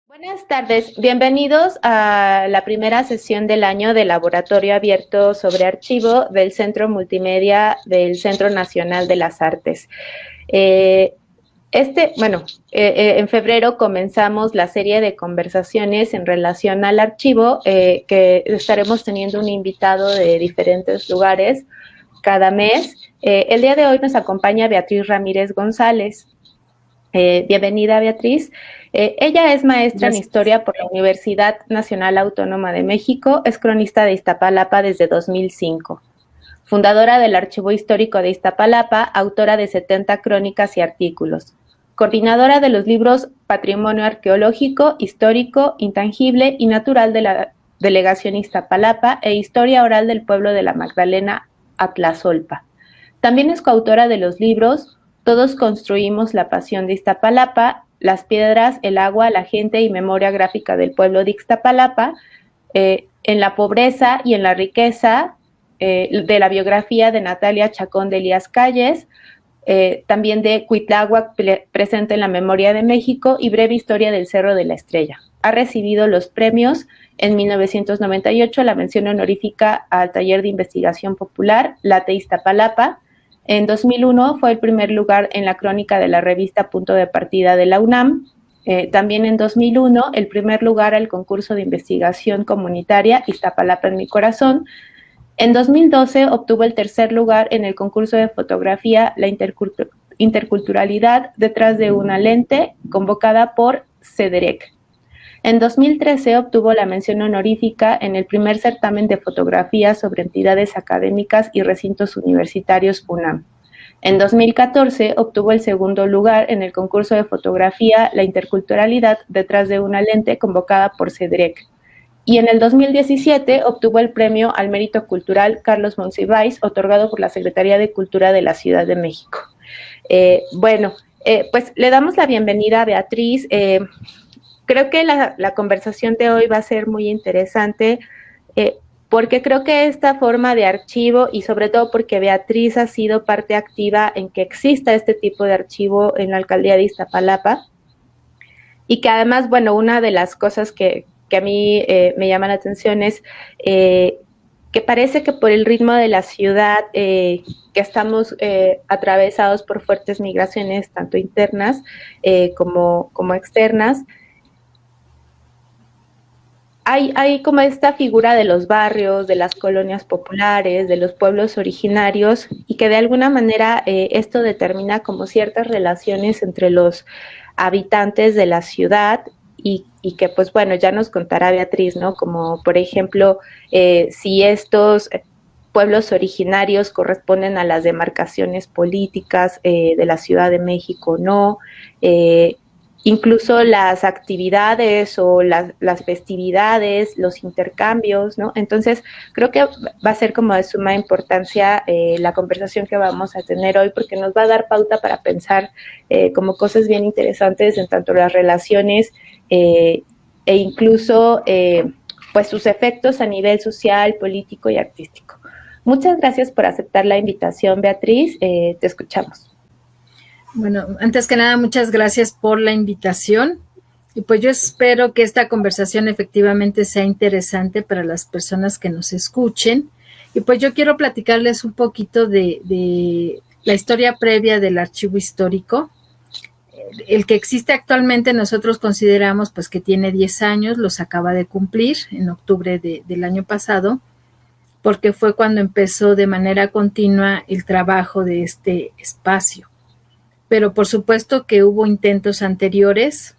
Buenas tardes, bienvenidos a la primera sesión del año del Laboratorio Abierto sobre Archivo del Centro Multimedia del Centro Nacional de las Artes. Eh, en febrero comenzamos la serie de conversaciones en relación al archivo, que estaremos teniendo un invitado de diferentes lugares cada mes. El día de hoy nos acompaña Beatriz Ramírez González. Bienvenida, Beatriz. Ella es maestra en Gracias. Historia por la Universidad Nacional Autónoma de México, es cronista de Iztapalapa desde 2005, fundadora del Archivo Histórico de Iztapalapa, autora de 70 crónicas y artículos, coordinadora de los libros Patrimonio Arqueológico, Histórico, Intangible y Natural de la Delegación Iztapalapa e Historia Oral del Pueblo de la Magdalena, Atlazolpa. También es coautora de los libros Todos construimos la pasión de Iztapalapa, Las piedras, el agua, la gente y memoria gráfica del pueblo de Iztapalapa, En la pobreza y en la riqueza, de la biografía de Natalia Chacón de Elías Calles, también de Cuitláhuac presente en la memoria de México y Breve historia del Cerro de la Estrella. Ha recibido los premios en 1998, la mención honorífica al Taller de Investigación Popular, Late Iztapalapa. En 2001 fue el primer lugar en la crónica de la revista Punto de Partida de la UNAM. También en 2001 el primer lugar al concurso de investigación comunitaria Iztapalapa en mi corazón. En 2012 obtuvo el tercer lugar en el concurso de fotografía La interculturalidad detrás de una lente, convocada por CEDEREC. En 2013 obtuvo la mención honorífica en el primer certamen de fotografía sobre entidades académicas y recintos universitarios UNAM. En 2014 obtuvo el segundo lugar en el concurso de fotografía La interculturalidad detrás de una lente, convocada por CEDEREC. Y en el 2017 obtuvo el premio al mérito cultural Carlos Monsiváis, otorgado por la Secretaría de Cultura de la Ciudad de México. Pues le damos la bienvenida a Beatriz. Creo que la conversación de hoy va a ser muy interesante, porque creo que esta forma de archivo, y sobre todo porque Beatriz ha sido parte activa en que exista este tipo de archivo en la alcaldía de Iztapalapa, y que además, bueno, una de las cosas que a mí me llama la atención es que parece que por el ritmo de la ciudad, que estamos atravesados por fuertes migraciones, tanto internas como externas, hay como esta figura de los barrios, de las colonias populares, de los pueblos originarios, y que de alguna manera esto determina como ciertas relaciones entre los habitantes de la ciudad, y que pues bueno, ya nos contará Beatriz, ¿no? Como por ejemplo, si estos pueblos originarios corresponden a las demarcaciones políticas de la Ciudad de México o no, incluso las actividades o las festividades, los intercambios, ¿no? Entonces, creo que va a ser como de suma importancia la conversación que vamos a tener hoy, porque nos va a dar pauta para pensar como cosas bien interesantes en tanto las relaciones e incluso pues sus efectos a nivel social, político y artístico. Muchas gracias por aceptar la invitación, Beatriz. Te escuchamos. Bueno, antes que nada, muchas gracias por la invitación. Y pues yo espero que esta conversación efectivamente sea interesante para las personas que nos escuchen. Y pues yo quiero platicarles un poquito de la historia previa del archivo histórico. El que existe actualmente nosotros consideramos pues que tiene 10 años, los acaba de cumplir en octubre del año pasado, porque fue cuando empezó de manera continua el trabajo de este espacio. Pero por supuesto que hubo intentos anteriores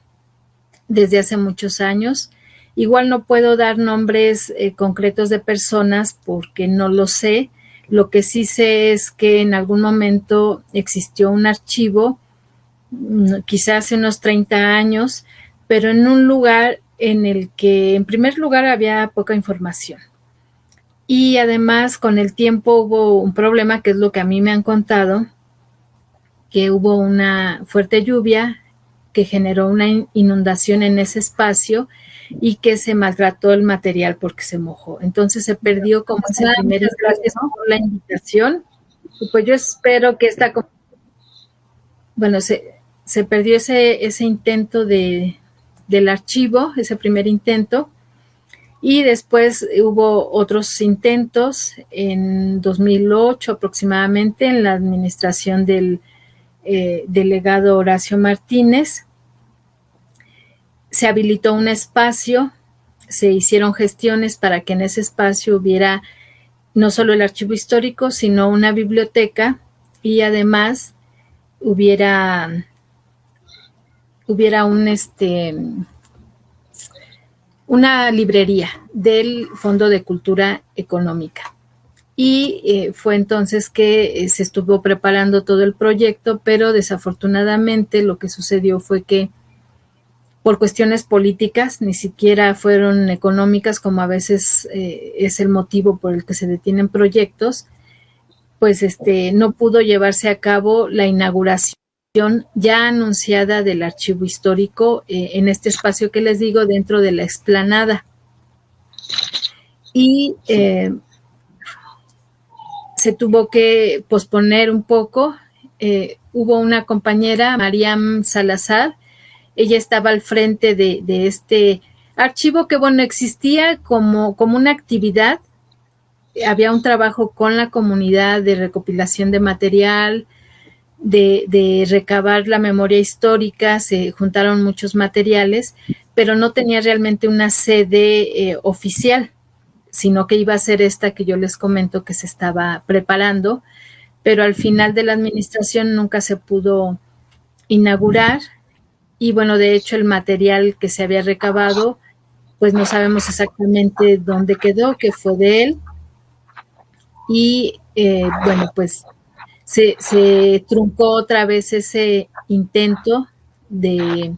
desde hace muchos años. Igual no puedo dar nombres concretos de personas porque no lo sé. Lo que sí sé es que en algún momento existió un archivo, quizás hace unos 30 años, pero en un lugar en el que en primer lugar había poca información. Y además con el tiempo hubo un problema, que es lo que a mí me han contado, que hubo una fuerte lluvia que generó una inundación en ese espacio y que se maltrató el material porque se mojó. Entonces se perdió como ese primer espacio, ¿no? Por la invitación. Y pues yo espero que se perdió ese intento de del archivo, ese primer intento. Y después hubo otros intentos en 2008 aproximadamente en la administración del delegado Horacio Martínez. Se habilitó un espacio, se hicieron gestiones para que en ese espacio hubiera no solo el archivo histórico, sino una biblioteca y además hubiera una librería del Fondo de Cultura Económica. Y fue entonces que se estuvo preparando todo el proyecto, pero desafortunadamente lo que sucedió fue que por cuestiones políticas, ni siquiera fueron económicas, como a veces es el motivo por el que se detienen proyectos, pues no pudo llevarse a cabo la inauguración ya anunciada del archivo histórico en este espacio que les digo, dentro de la explanada. Y se tuvo que posponer un poco. Hubo una compañera, Mariam Salazar, ella estaba al frente de este archivo que, bueno, existía como una actividad. Había un trabajo con la comunidad de recopilación de material, de recabar la memoria histórica, se juntaron muchos materiales, pero no tenía realmente una sede oficial, sino que iba a ser esta que yo les comento que se estaba preparando, pero al final de la administración nunca se pudo inaugurar. Y bueno, de hecho el material que se había recabado, pues no sabemos exactamente dónde quedó, qué fue de él. Y bueno, pues se truncó otra vez ese intento de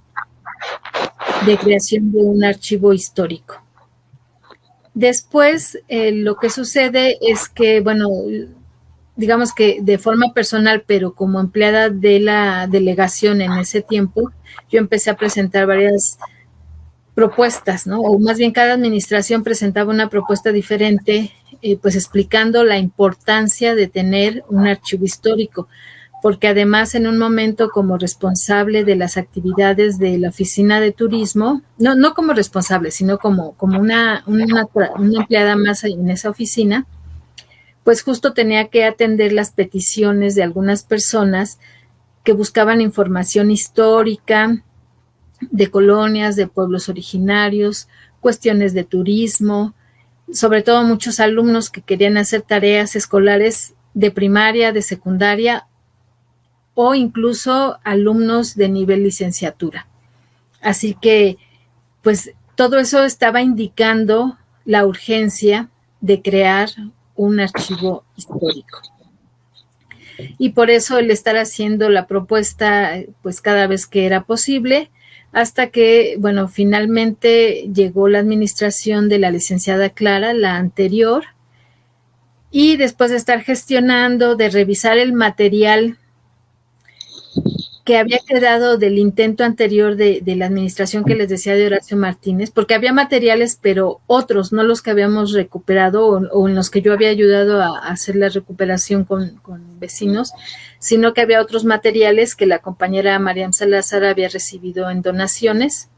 creación de un archivo histórico. Después, lo que sucede es que, bueno, digamos que de forma personal, pero como empleada de la delegación en ese tiempo, yo empecé a presentar varias propuestas, ¿no? O más bien cada administración presentaba una propuesta diferente, pues explicando la importancia de tener un archivo histórico, porque además en un momento como responsable de las actividades de la oficina de turismo, no como responsable, sino como una empleada más en esa oficina, pues justo tenía que atender las peticiones de algunas personas que buscaban información histórica de colonias, de pueblos originarios, cuestiones de turismo, sobre todo muchos alumnos que querían hacer tareas escolares de primaria, de secundaria o incluso alumnos de nivel licenciatura. Así que, pues, todo eso estaba indicando la urgencia de crear un archivo histórico. Y por eso el estar haciendo la propuesta, pues, cada vez que era posible, hasta que, bueno, finalmente llegó la administración de la licenciada Clara, la anterior, y después de estar gestionando, de revisar el material que había quedado del intento anterior de la administración que les decía de Horacio Martínez, porque había materiales, pero otros, no los que habíamos recuperado o en los que yo había ayudado a hacer la recuperación con vecinos, sino que había otros materiales que la compañera Mariam Salazar había recibido en donaciones.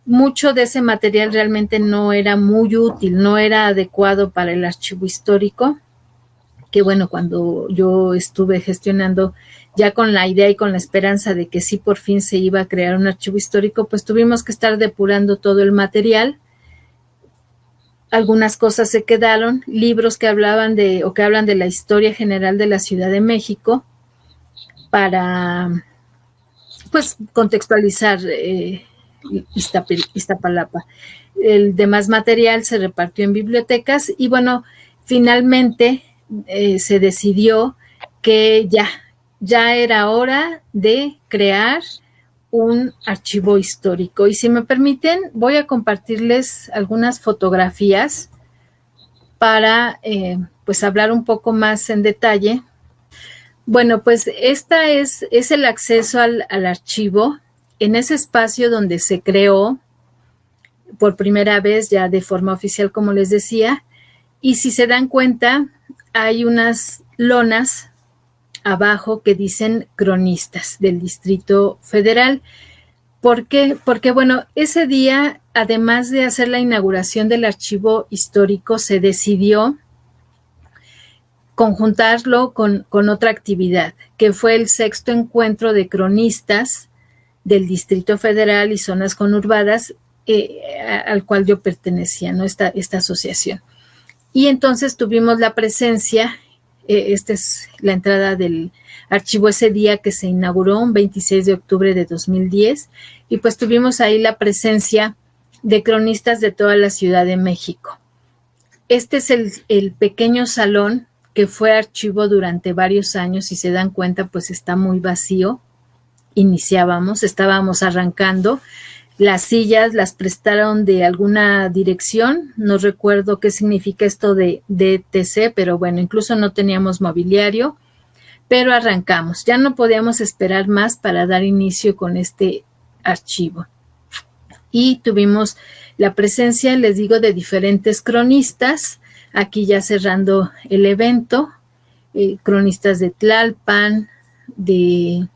Mucho de ese material realmente no era muy útil, no era adecuado para el archivo histórico, que bueno, cuando yo estuve gestionando ya con la idea y con la esperanza de que sí por fin se iba a crear un archivo histórico, pues tuvimos que estar depurando todo el material. Algunas cosas se quedaron, libros que hablaban o que hablan de la historia general de la Ciudad de México para, pues, contextualizar Iztapalapa. El demás material se repartió en bibliotecas y bueno, finalmente se decidió que ya era hora de crear un archivo histórico. Y si me permiten, voy a compartirles algunas fotografías para pues hablar un poco más en detalle. Bueno, pues esta es el acceso al archivo en ese espacio donde se creó por primera vez ya de forma oficial, como les decía. Y si se dan cuenta, hay unas lonas abajo que dicen cronistas del Distrito Federal. ¿Por qué? Porque, bueno, ese día, además de hacer la inauguración del archivo histórico, se decidió conjuntarlo con otra actividad, que fue el 6º encuentro de cronistas del Distrito Federal y zonas conurbadas, al cual yo pertenecía, ¿no? Esta asociación. Y entonces tuvimos la presencia, esta es la entrada del archivo ese día que se inauguró, un 26 de octubre de 2010, y pues tuvimos ahí la presencia de cronistas de toda la Ciudad de México. Este es el pequeño salón que fue archivo durante varios años. Si se dan cuenta, pues está muy vacío. Estábamos arrancando. Las sillas las prestaron de alguna dirección, no recuerdo qué significa esto de DTC, pero bueno, incluso no teníamos mobiliario, pero arrancamos. Ya no podíamos esperar más para dar inicio con este archivo. Y tuvimos la presencia, les digo, de diferentes cronistas, aquí ya cerrando el evento, cronistas de Tlalpan, de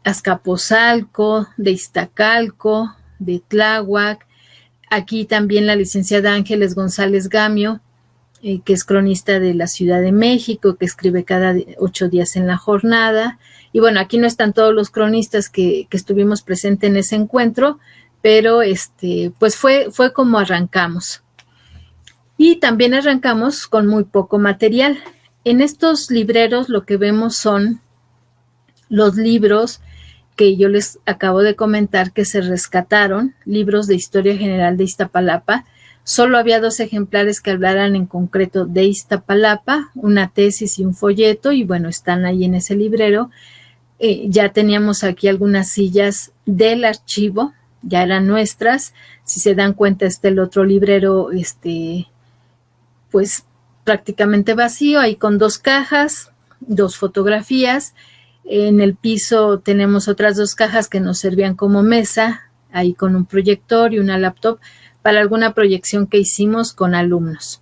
Azcapotzalco, de Iztacalco, de Tláhuac, aquí también la licenciada Ángeles González Gamio, que es cronista de la Ciudad de México, que escribe cada 8 días en la jornada, y bueno, aquí no están todos los cronistas que estuvimos presentes en ese encuentro, pero pues fue como arrancamos. Y también arrancamos con muy poco material. En estos libreros lo que vemos son los libros que yo les acabo de comentar que se rescataron, libros de historia general de Iztapalapa. Solo había 2 ejemplares que hablaran en concreto de Iztapalapa, una tesis y un folleto, y bueno, están ahí en ese librero. Ya teníamos aquí algunas sillas del archivo, ya eran nuestras. Si se dan cuenta, el otro librero, pues prácticamente vacío, ahí con 2 cajas, 2 fotografías. En el piso tenemos otras 2 cajas que nos servían como mesa, ahí con un proyector y una laptop para alguna proyección que hicimos con alumnos.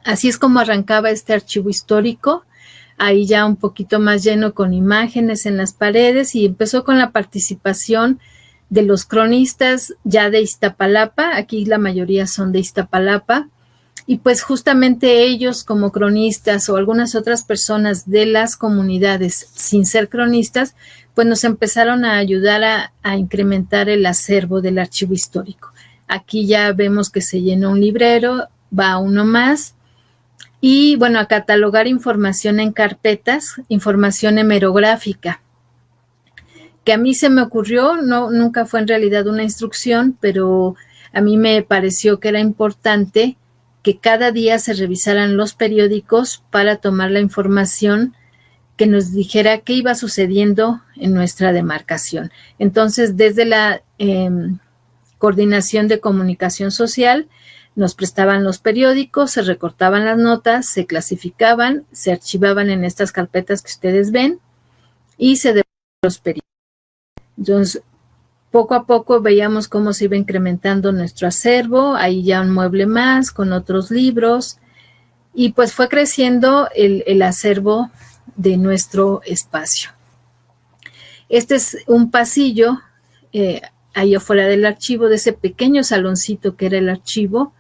Así es como arrancaba este archivo histórico, ahí ya un poquito más lleno con imágenes en las paredes, y empezó con la participación de los cronistas ya de Iztapalapa. Aquí la mayoría son de Iztapalapa, y pues justamente ellos como cronistas o algunas otras personas de las comunidades sin ser cronistas, pues nos empezaron a ayudar a incrementar el acervo del archivo histórico. Aquí ya vemos que se llenó un librero, va uno más, y bueno, a catalogar información en carpetas, información hemerográfica, que a mí se me ocurrió, nunca fue en realidad una instrucción, pero a mí me pareció que era importante que cada día se revisaran los periódicos para tomar la información que nos dijera qué iba sucediendo en nuestra demarcación. Entonces, desde la Coordinación de Comunicación Social, nos prestaban los periódicos, se recortaban las notas, se clasificaban, se archivaban en estas carpetas que ustedes ven y se devolvían los periódicos. Entonces, poco a poco veíamos cómo se iba incrementando nuestro acervo, ahí ya un mueble más con otros libros, y pues fue creciendo el acervo de nuestro espacio. Este es un pasillo ahí afuera del archivo, de ese pequeño saloncito que era el archivo,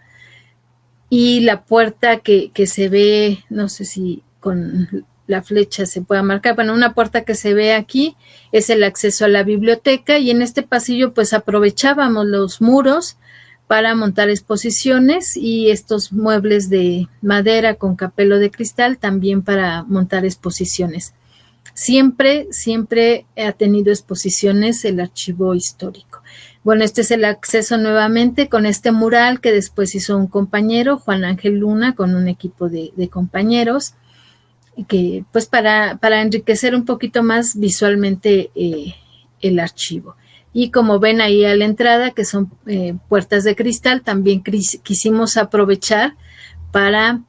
y la puerta que se ve, no sé si con la flecha se pueda marcar, bueno, una puerta que se ve aquí es el acceso a la biblioteca, y en este pasillo pues aprovechábamos los muros para montar exposiciones, y estos muebles de madera con capelo de cristal también para montar exposiciones. Siempre ha tenido exposiciones el archivo histórico. Bueno, este es el acceso nuevamente con este mural que después hizo un compañero, Juan Ángel Luna, con un equipo de compañeros, que pues para enriquecer un poquito más visualmente el archivo. Y como ven ahí a la entrada, que son puertas de cristal, también quisimos aprovechar para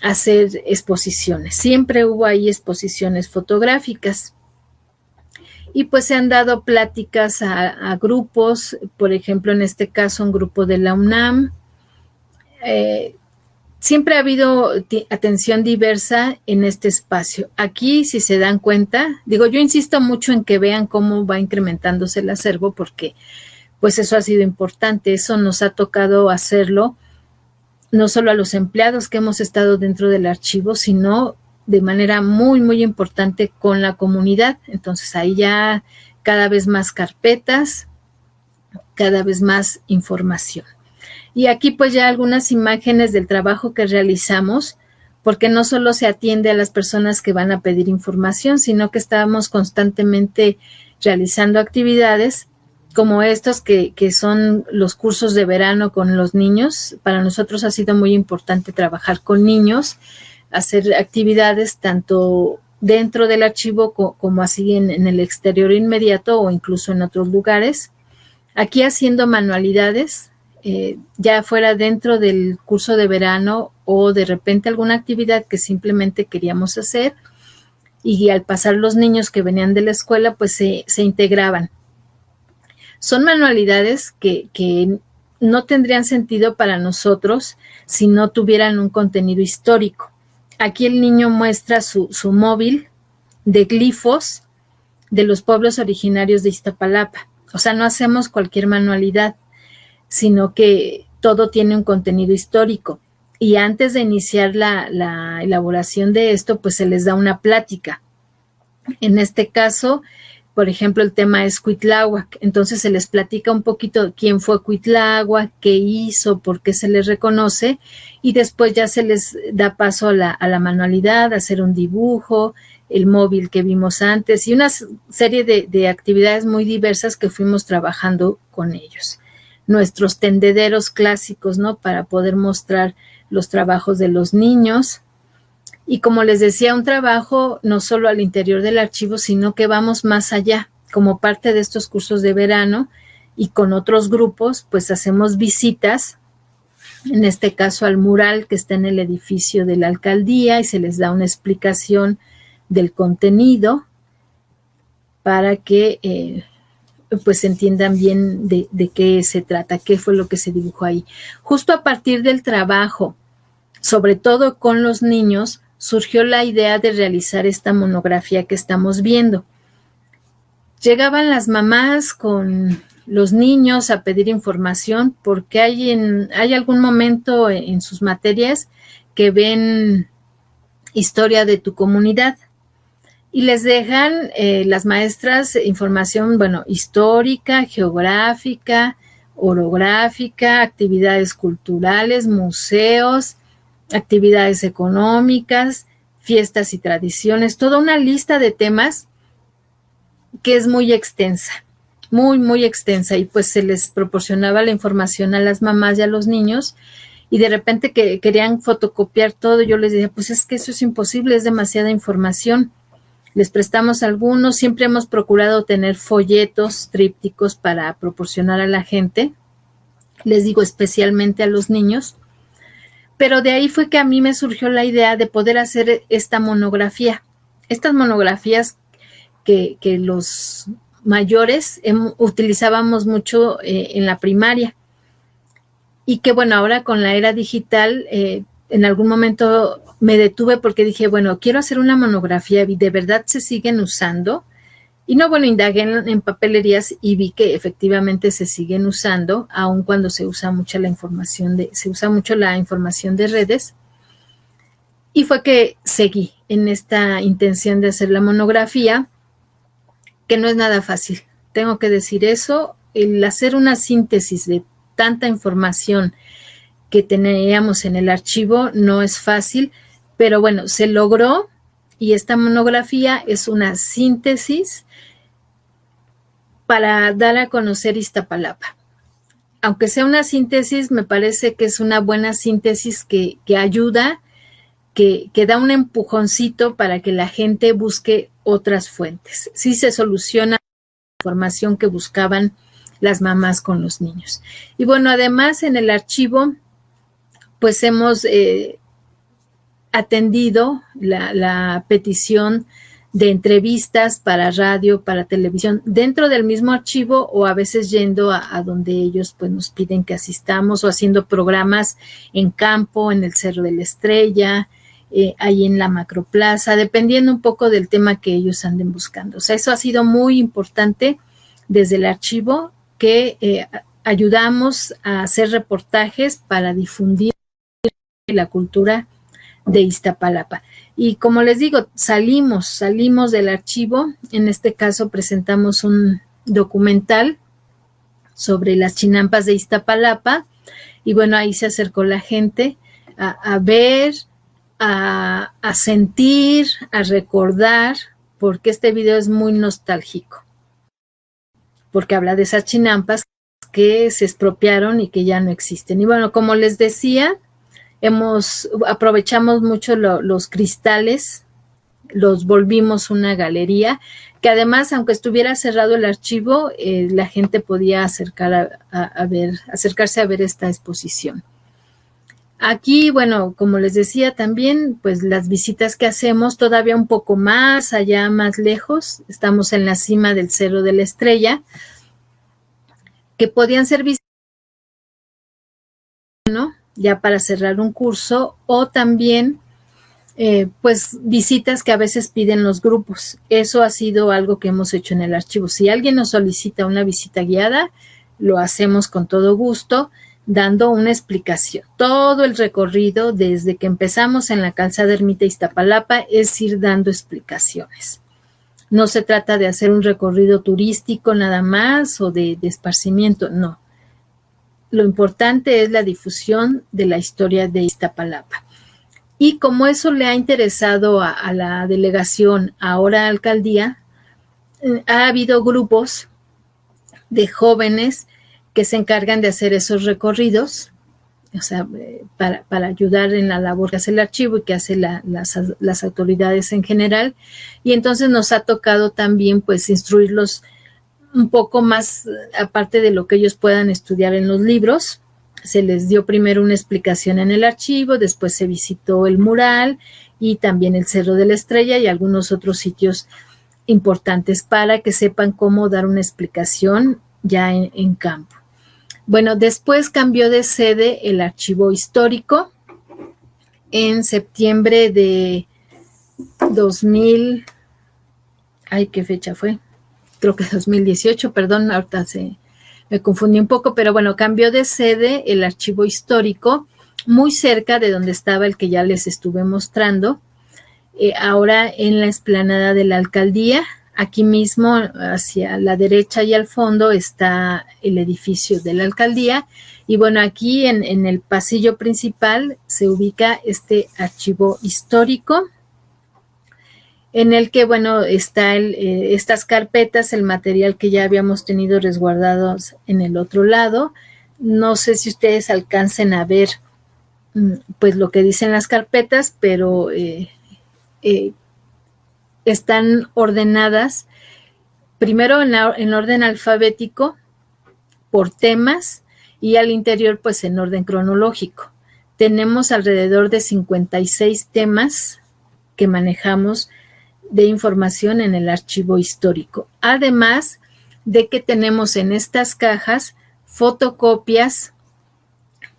hacer exposiciones. Siempre hubo ahí exposiciones fotográficas. Y pues se han dado pláticas a grupos, por ejemplo, en este caso un grupo de la UNAM. siempre ha habido atención diversa en este espacio. Aquí, si se dan cuenta, digo, yo insisto mucho en que vean cómo va incrementándose el acervo, porque pues eso ha sido importante, eso nos ha tocado hacerlo, no solo a los empleados que hemos estado dentro del archivo, sino de manera muy, muy importante con la comunidad. Entonces ahí ya cada vez más carpetas, cada vez más información. Y aquí pues ya algunas imágenes del trabajo que realizamos, porque no solo se atiende a las personas que van a pedir información, sino que estamos constantemente realizando actividades como estos que son los cursos de verano con los niños. Para nosotros ha sido muy importante trabajar con niños, hacer actividades tanto dentro del archivo como así en el exterior inmediato o incluso en otros lugares. Aquí haciendo manualidades, ya fuera dentro del curso de verano o de repente alguna actividad que simplemente queríamos hacer, y al pasar los niños que venían de la escuela pues se integraban. Son manualidades que no tendrían sentido para nosotros si no tuvieran un contenido histórico. Aquí el niño muestra su móvil de glifos de los pueblos originarios de Iztapalapa. O sea, no hacemos cualquier manualidad, sino que todo tiene un contenido histórico. Y antes de iniciar la elaboración de esto, pues se les da una plática. En este caso, por ejemplo, el tema es Cuitláhuac. Entonces se les platica un poquito quién fue Cuitláhuac, qué hizo, por qué se les reconoce, y después ya se les da paso a la manualidad, a hacer un dibujo, el móvil que vimos antes, y una serie de actividades muy diversas que fuimos trabajando con ellos. Nuestros tendederos clásicos, ¿no? Para poder mostrar los trabajos de los niños. Y como les decía, un trabajo no solo al interior del archivo, sino que vamos más allá. Como parte de estos cursos de verano y con otros grupos, pues hacemos visitas, en este caso al mural que está en el edificio de la alcaldía, y se les da una explicación del contenido para que pues entiendan bien de qué se trata, qué fue lo que se dibujó ahí. Justo a partir del trabajo, sobre todo con los niños, surgió la idea de realizar esta monografía que estamos viendo. Llegaban las mamás con los niños a pedir información porque hay algún momento en sus materias que ven historia de tu comunidad y les dejan las maestras información, bueno, histórica, geográfica, orográfica, actividades culturales, museos, actividades económicas, fiestas y tradiciones, toda una lista de temas que es muy extensa, muy, muy extensa, y pues se les proporcionaba la información a las mamás y a los niños, y de repente que querían fotocopiar todo, yo les decía, pues es que eso es imposible, es demasiada información. Les prestamos algunos, siempre hemos procurado tener folletos, trípticos para proporcionar a la gente, les digo especialmente a los niños. Pero de ahí fue que a mí me surgió la idea de poder hacer esta monografía. Estas monografías que los mayores utilizábamos mucho en la primaria. Y que bueno, ahora con la era digital, en algún momento me detuve porque dije, bueno, quiero hacer una monografía y de verdad se siguen usando. Y no, bueno, indagué en papelerías y vi que efectivamente se siguen usando, aun cuando se usa mucho la información de redes. Y fue que seguí en esta intención de hacer la monografía, que no es nada fácil. Tengo que decir eso, el hacer una síntesis de tanta información que teníamos en el archivo no es fácil, pero bueno, se logró, y esta monografía es una síntesis para dar a conocer Iztapalapa. Aunque sea una síntesis, me parece que es una buena síntesis que ayuda, que da un empujoncito para que la gente busque otras fuentes. Sí se soluciona la información que buscaban las mamás con los niños. Y bueno, además en el archivo, pues hemos atendido la petición de entrevistas para radio, para televisión, dentro del mismo archivo o a veces yendo a donde ellos pues nos piden que asistamos, o haciendo programas en campo, en el Cerro de la Estrella, ahí en la Macroplaza, dependiendo un poco del tema que ellos anden buscando. O sea, eso ha sido muy importante desde el archivo, que ayudamos a hacer reportajes para difundir la cultura de Iztapalapa. Y como les digo, salimos del archivo. En este caso presentamos un documental sobre las chinampas de Iztapalapa, y bueno, ahí se acercó la gente a ver, a sentir, a recordar, porque este video es muy nostálgico, porque habla de esas chinampas que se expropiaron y que ya no existen. Y bueno, como les decía, aprovechamos mucho los cristales, los volvimos una galería, que además, aunque estuviera cerrado el archivo, la gente podía acercarse a ver esta exposición. Aquí, bueno, como les decía también, pues las visitas que hacemos todavía un poco más allá, más lejos, estamos en la cima del Cerro de la Estrella, que podían ser visitas, ¿no?, ya para cerrar un curso, o también pues visitas que a veces piden los grupos. Eso ha sido algo que hemos hecho en el archivo. Si alguien nos solicita una visita guiada, lo hacemos con todo gusto, dando una explicación. Todo el recorrido, desde que empezamos en la calzada Ermita Iztapalapa, es ir dando explicaciones. No se trata de hacer un recorrido turístico nada más o de esparcimiento, no. Lo importante es la difusión de la historia de Iztapalapa. Y como eso le ha interesado a la delegación, ahora alcaldía, ha habido grupos de jóvenes que se encargan de hacer esos recorridos, o sea, para ayudar en la labor que hace el archivo y que hace las autoridades en general. Y entonces nos ha tocado también pues instruirlos un poco más, aparte de lo que ellos puedan estudiar en los libros. Se les dio primero una explicación en el archivo, después se visitó el mural y también el Cerro de la Estrella y algunos otros sitios importantes para que sepan cómo dar una explicación ya en campo. Bueno, después cambió de sede el archivo histórico en septiembre de 2000, ¿qué fecha fue? Creo que 2018, perdón, ahorita me confundí un poco, pero bueno, cambió de sede el archivo histórico, muy cerca de donde estaba el que ya les estuve mostrando, ahora en la explanada de la alcaldía. Aquí mismo, hacia la derecha y al fondo, está el edificio de la alcaldía, y bueno, aquí en el pasillo principal se ubica este archivo histórico, en el que, bueno, está estas carpetas, el material que ya habíamos tenido resguardados en el otro lado. No sé si ustedes alcancen a ver pues lo que dicen las carpetas, pero están ordenadas primero en orden alfabético por temas, y al interior pues en orden cronológico. Tenemos alrededor de 56 temas que manejamos de información en el archivo histórico, además de que tenemos en estas cajas fotocopias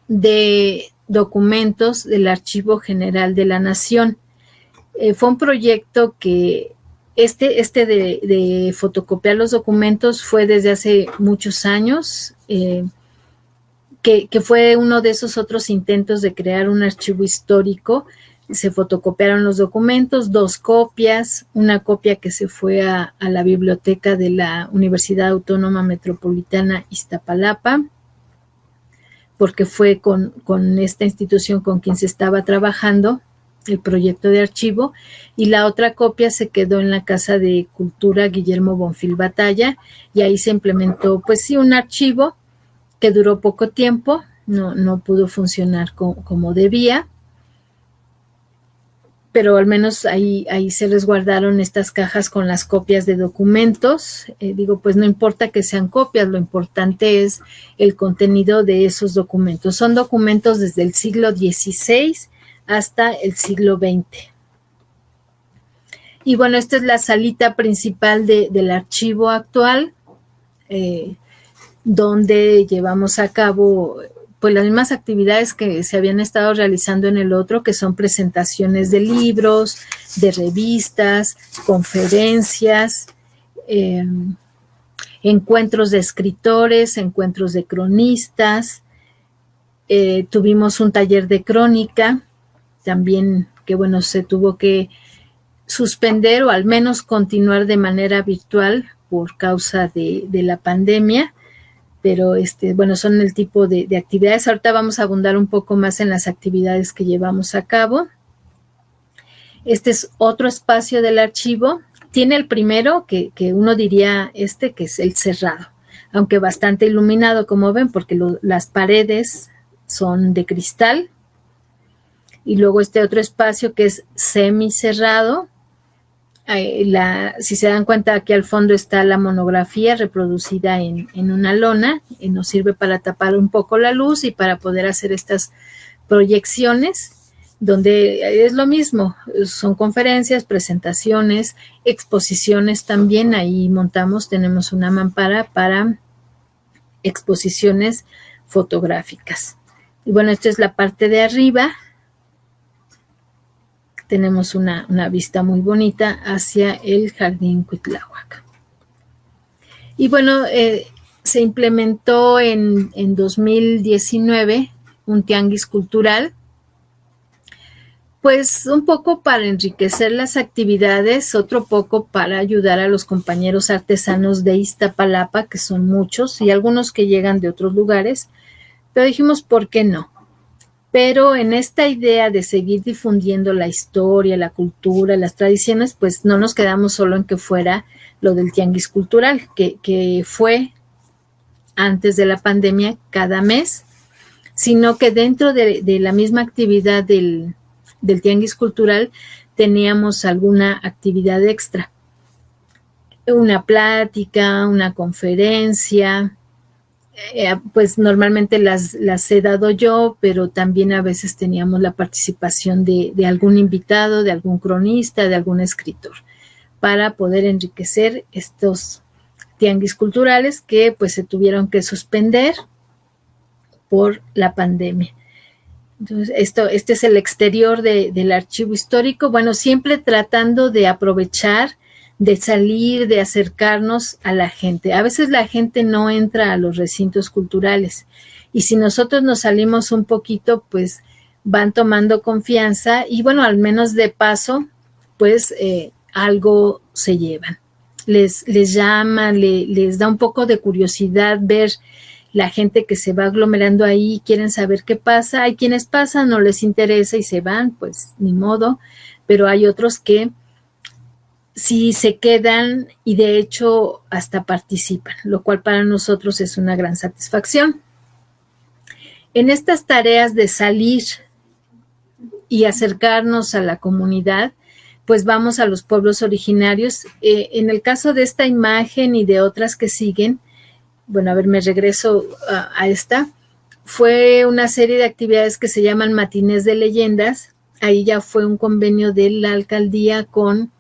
de documentos del Archivo General de la Nación. Fue un proyecto que de fotocopiar los documentos fue desde hace muchos años, que fue uno de esos otros intentos de crear un archivo histórico. Se fotocopiaron los documentos, 2 copias, una copia que se fue a la biblioteca de la Universidad Autónoma Metropolitana Iztapalapa, porque fue con esta institución con quien se estaba trabajando el proyecto de archivo, y la otra copia se quedó en la Casa de Cultura Guillermo Bonfil Batalla, y ahí se implementó, pues sí, un archivo que duró poco tiempo, no pudo funcionar como debía, pero al menos ahí se resguardaron estas cajas con las copias de documentos. Pues no importa que sean copias, lo importante es el contenido de esos documentos. Son documentos desde el siglo XVI hasta el siglo XX. Y bueno, esta es la salita principal del archivo actual, donde llevamos a cabo pues las mismas actividades que se habían estado realizando en el otro, que son presentaciones de libros, de revistas, conferencias, encuentros de escritores, encuentros de cronistas. Tuvimos un taller de crónica, también que bueno, se tuvo que suspender o al menos continuar de manera virtual por causa de la pandemia, pero bueno, son el tipo de actividades. Ahorita vamos a abundar un poco más en las actividades que llevamos a cabo. Este es otro espacio del archivo. Tiene el primero, que uno diría que es el cerrado, aunque bastante iluminado, como ven, porque las paredes son de cristal. Y luego este otro espacio que es semicerrado. Si se dan cuenta, aquí al fondo está la monografía reproducida en una lona, y nos sirve para tapar un poco la luz y para poder hacer estas proyecciones, donde es lo mismo, son conferencias, presentaciones, exposiciones también. Ahí tenemos una mampara para exposiciones fotográficas. Y bueno, esta es la parte de arriba. Tenemos una vista muy bonita hacia el Jardín Cuitláhuac. Y bueno, se implementó en 2019 un tianguis cultural, pues un poco para enriquecer las actividades, otro poco para ayudar a los compañeros artesanos de Iztapalapa, que son muchos, y algunos que llegan de otros lugares, pero dijimos, ¿por qué no? Pero en esta idea de seguir difundiendo la historia, la cultura, las tradiciones, pues no nos quedamos solo en que fuera lo del tianguis cultural, que fue antes de la pandemia cada mes, sino que dentro de la misma actividad del tianguis cultural teníamos alguna actividad extra. Una plática, una conferencia. Pues normalmente las he dado yo, pero también a veces teníamos la participación de algún invitado, de algún cronista, de algún escritor, para poder enriquecer estos tianguis culturales que pues se tuvieron que suspender por la pandemia. Entonces, este es el exterior del archivo histórico, bueno, siempre tratando de aprovechar, de salir, de acercarnos a la gente. A veces la gente no entra a los recintos culturales y si nosotros nos salimos un poquito, pues van tomando confianza y bueno, al menos de paso, pues algo se llevan. Les llama, les da un poco de curiosidad ver la gente que se va aglomerando ahí, quieren saber qué pasa. Hay quienes pasan, no les interesa y se van, pues ni modo, pero hay otros que sí se quedan y de hecho hasta participan, lo cual para nosotros es una gran satisfacción. En estas tareas de salir y acercarnos a la comunidad, pues vamos a los pueblos originarios. En el caso de esta imagen y de otras que siguen, bueno, a ver, me regreso a esta, fue una serie de actividades que se llaman Matinés de Leyendas. Ahí ya fue un convenio de la alcaldía con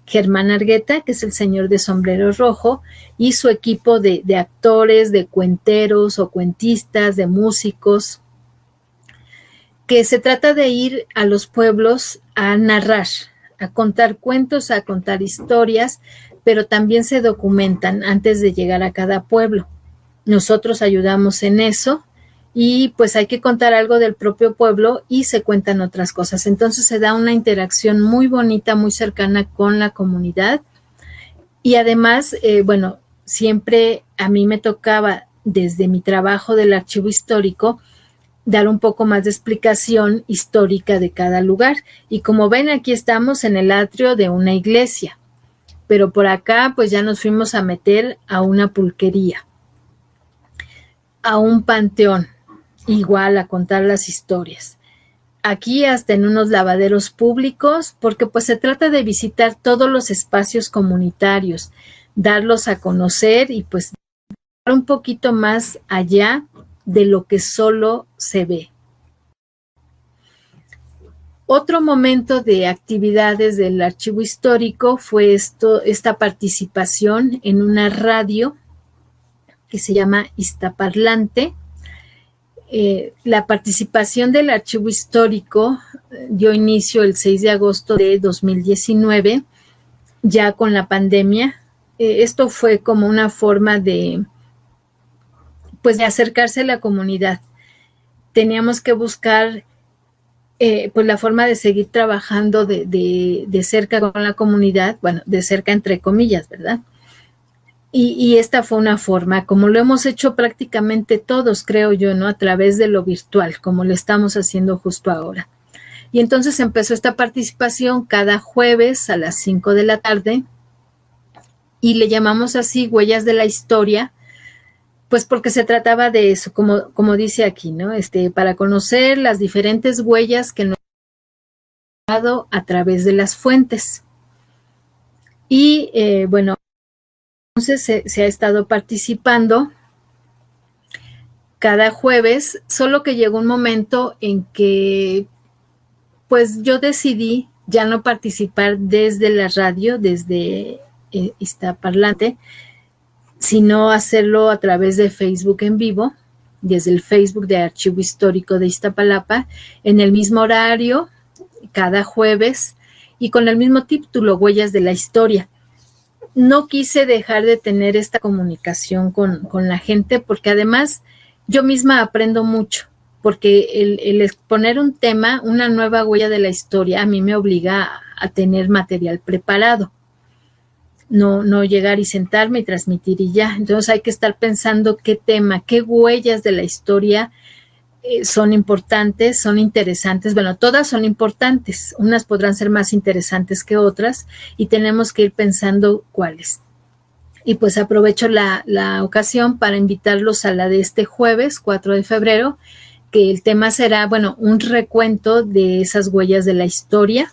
Germán Argueta, que es el señor de sombrero rojo, y su equipo de actores, de cuenteros o cuentistas, de músicos, que se trata de ir a los pueblos a narrar, a contar cuentos, a contar historias, pero también se documentan antes de llegar a cada pueblo. Nosotros ayudamos en eso y pues hay que contar algo del propio pueblo y se cuentan otras cosas. Entonces se da una interacción muy bonita, muy cercana con la comunidad y además, bueno, siempre a mí me tocaba desde mi trabajo del archivo histórico dar un poco más de explicación histórica de cada lugar. Y como ven, aquí estamos en el atrio de una iglesia, pero por acá pues ya nos fuimos a meter a una pulquería, a un panteón, igual a contar las historias. Aquí hasta en unos lavaderos públicos, porque pues se trata de visitar todos los espacios comunitarios, darlos a conocer y pues un poquito más allá de lo que solo se ve. Otro momento de actividades del archivo histórico fue esta participación en una radio que se llama Iztaparlante. La participación del archivo histórico dio inicio el 6 de agosto de 2019, ya con la pandemia. Esto fue como una forma de acercarse a la comunidad. Teníamos que buscar pues la forma de seguir trabajando de cerca con la comunidad, bueno, de cerca entre comillas, ¿verdad? Y esta fue una forma, como lo hemos hecho prácticamente todos, creo yo, ¿no? A través de lo virtual, como lo estamos haciendo justo ahora. Y entonces empezó esta participación cada jueves a las 5 de la tarde y le llamamos así Huellas de la Historia, pues porque se trataba de eso, como dice aquí, ¿no? Para conocer las diferentes huellas que nos han dado a través de las fuentes. Y bueno, entonces se ha estado participando cada jueves, solo que llegó un momento en que pues yo decidí ya no participar desde la radio, desde Iztaparlante, sino hacerlo a través de Facebook en vivo, desde el Facebook de Archivo Histórico de Iztapalapa, en el mismo horario, cada jueves, y con el mismo título, Huellas de la Historia. No quise dejar de tener esta comunicación con la gente, porque además yo misma aprendo mucho, porque el exponer un tema, una nueva huella de la historia, a mí me obliga a tener material preparado. No llegar y sentarme y transmitir y ya. Entonces hay que estar pensando qué tema, qué huellas de la historia son importantes, son interesantes. Bueno, todas son importantes. Unas podrán ser más interesantes que otras y tenemos que ir pensando cuáles. Y pues aprovecho la ocasión para invitarlos a la de este jueves, 4 de febrero, que el tema será, bueno, un recuento de esas huellas de la historia.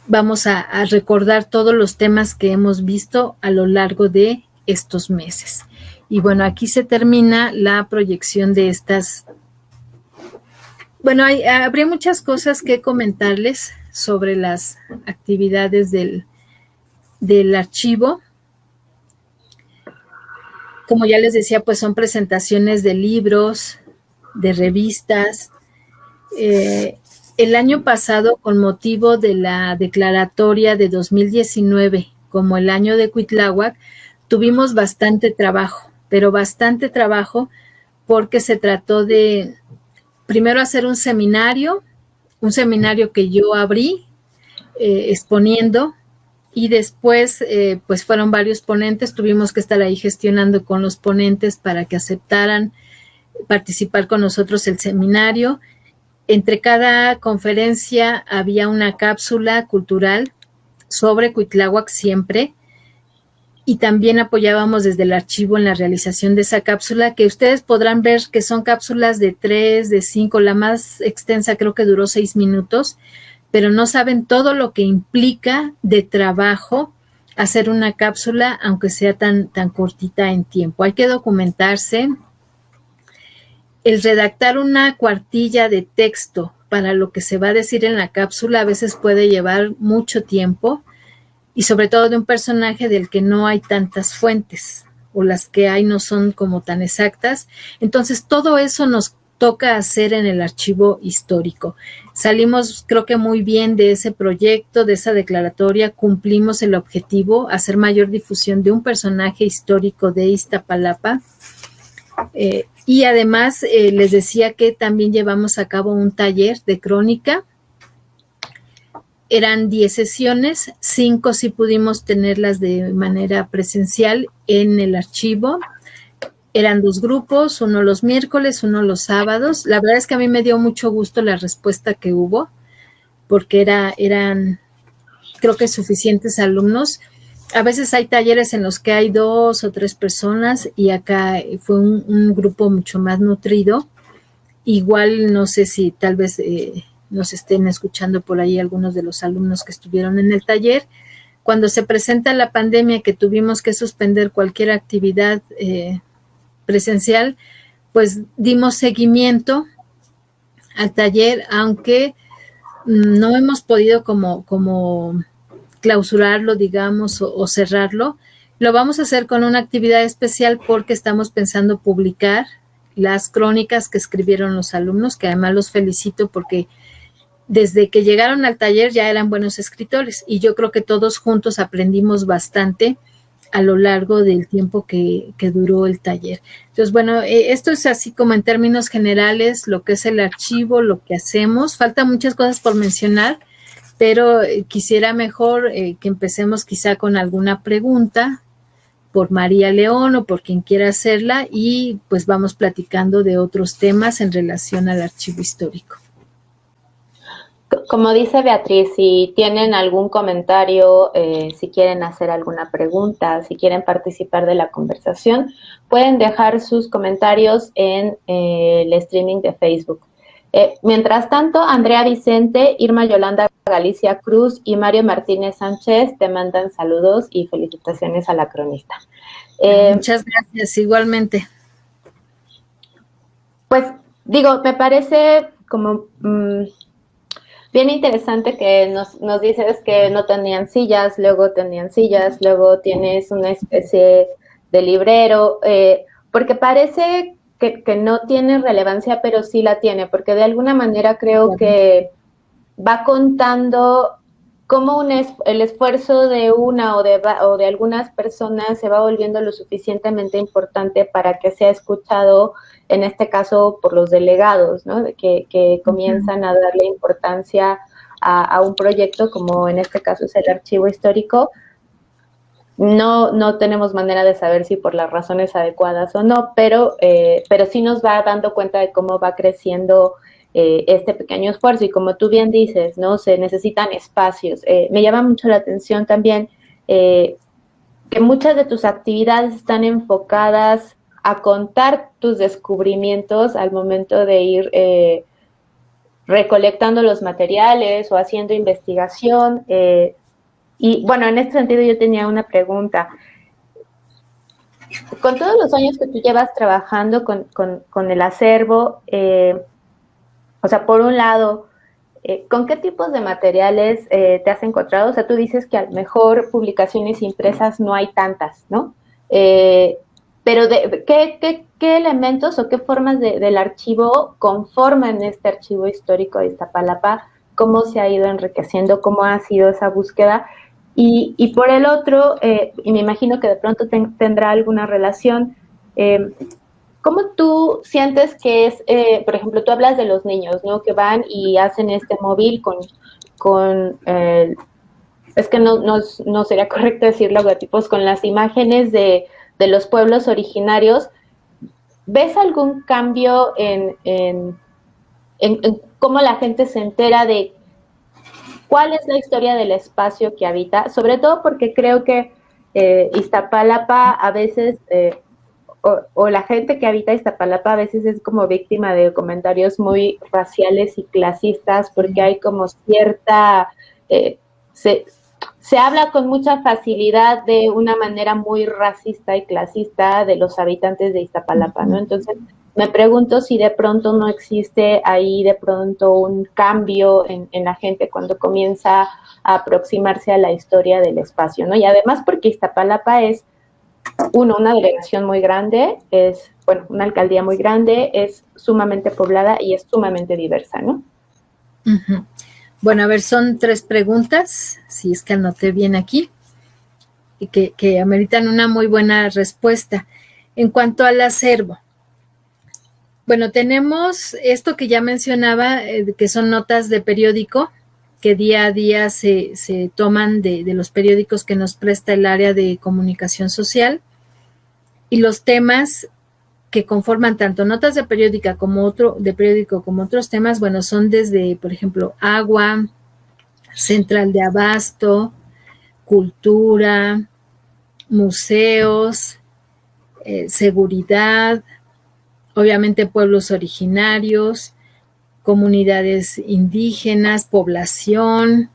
Vamos a recordar todos los temas que hemos visto a lo largo de estos meses. Y bueno, aquí se termina la proyección de estas. Bueno, habría muchas cosas que comentarles sobre las actividades del archivo. Como ya les decía, pues son presentaciones de libros, de revistas. El año pasado, con motivo de la declaratoria de 2019 como el año de Cuitláhuac, tuvimos bastante trabajo, pero bastante trabajo, porque se trató de primero hacer un seminario que yo abrí exponiendo, y después pues fueron varios ponentes, tuvimos que estar ahí gestionando con los ponentes para que aceptaran participar con nosotros el seminario. Entre cada conferencia había una cápsula cultural sobre Cuitláhuac siempre, y también apoyábamos desde el archivo en la realización de esa cápsula, que ustedes podrán ver que son cápsulas de 3, de 5, la más extensa creo que duró 6 minutos, pero no saben todo lo que implica de trabajo hacer una cápsula, aunque sea tan cortita en tiempo. Hay que documentarse. El redactar una cuartilla de texto para lo que se va a decir en la cápsula a veces puede llevar mucho tiempo, y sobre todo de un personaje del que no hay tantas fuentes, o las que hay no son como tan exactas. Entonces todo eso nos toca hacer en el archivo histórico. Salimos creo que muy bien de ese proyecto, de esa declaratoria, cumplimos el objetivo, hacer mayor difusión de un personaje histórico de Iztapalapa. Y además les decía que también llevamos a cabo un taller de crónica. Eran 10 sesiones, 5 sí pudimos tenerlas de manera presencial en el archivo. Eran 2 grupos, uno los miércoles, uno los sábados. La verdad es que a mí me dio mucho gusto la respuesta que hubo, porque eran creo que suficientes alumnos. A veces hay talleres en los que hay 2 o 3 personas, y acá fue un grupo mucho más nutrido. Igual no sé si tal vez nos estén escuchando por ahí algunos de los alumnos que estuvieron en el taller. Cuando se presenta la pandemia, que tuvimos que suspender cualquier actividad presencial, pues dimos seguimiento al taller, aunque no hemos podido como clausurarlo, digamos, o cerrarlo. Lo vamos a hacer con una actividad especial porque estamos pensando publicar las crónicas que escribieron los alumnos, que además los felicito porque desde que llegaron al taller ya eran buenos escritores y yo creo que todos juntos aprendimos bastante a lo largo del tiempo que duró el taller. Entonces, bueno, esto es así como en términos generales lo que es el archivo, lo que hacemos. Faltan muchas cosas por mencionar, pero quisiera mejor que empecemos quizá con alguna pregunta por María León o por quien quiera hacerla y pues vamos platicando de otros temas en relación al archivo histórico. Como dice Beatriz, si tienen algún comentario, si quieren hacer alguna pregunta, si quieren participar de la conversación, pueden dejar sus comentarios en el streaming de Facebook. Mientras tanto, Andrea Vicente, Irma Yolanda Galicia Cruz y Mario Martínez Sánchez te mandan saludos y felicitaciones a la cronista. Muchas gracias, igualmente. Pues digo, me parece como bien interesante que nos dices que no tenían sillas, luego tenían sillas, luego tienes una especie de librero, porque parece que no tiene relevancia, pero sí la tiene, porque de alguna manera creo que va contando cómo el esfuerzo de una o de algunas personas se va volviendo lo suficientemente importante para que sea escuchado, en este caso por los delegados, ¿no? Que comienzan a darle importancia a un proyecto como en este caso es el archivo histórico. No tenemos manera de saber si por las razones adecuadas o no, pero sí nos va dando cuenta de cómo va creciendo este pequeño esfuerzo y como tú bien dices, ¿no? Se necesitan espacios. Me llama mucho la atención también que muchas de tus actividades están enfocadas a contar tus descubrimientos al momento de ir recolectando los materiales o haciendo investigación. Y bueno, en este sentido yo tenía una pregunta. Con todos los años que tú llevas trabajando con el acervo, o sea, por un lado, ¿con qué tipos de materiales te has encontrado? O sea, tú dices que a lo mejor publicaciones impresas no hay tantas, ¿no? Pero ¿qué elementos o qué formas del archivo conforman este archivo histórico de Iztapalapa? ¿Cómo se ha ido enriqueciendo? ¿Cómo ha sido esa búsqueda? Y por el otro, y me imagino que de pronto tendrá alguna relación, ¿cómo tú sientes que es, por ejemplo, tú hablas de los niños, ¿no? Que van y hacen este móvil con es que no sería correcto decir logotipos, con las imágenes de los pueblos originarios. ¿Ves algún cambio en cómo la gente se entera de cuál es la historia del espacio que habita? Sobre todo porque creo que Iztapalapa a veces... o la gente que habita Iztapalapa a veces es como víctima de comentarios muy raciales y clasistas porque hay como cierta... se habla con mucha facilidad de una manera muy racista y clasista de los habitantes de Iztapalapa, ¿no? Entonces, me pregunto si de pronto no existe ahí de pronto un cambio en la gente cuando comienza a aproximarse a la historia del espacio, ¿no? Y además porque Iztapalapa es una delegación muy grande, es, bueno, una alcaldía muy grande, es sumamente poblada y es sumamente diversa, ¿no? Uh-huh. Bueno, a ver, son 3 preguntas, si es que anoté bien aquí, y que ameritan una muy buena respuesta. En cuanto al acervo, bueno, tenemos esto que ya mencionaba, que son notas de periódico, que día a día se toman de los periódicos que nos presta el área de comunicación social, y los temas que conforman tanto notas de periódico como otros temas, bueno, son desde, por ejemplo, agua, central de abasto, cultura, museos, seguridad, obviamente pueblos originarios, comunidades indígenas, población.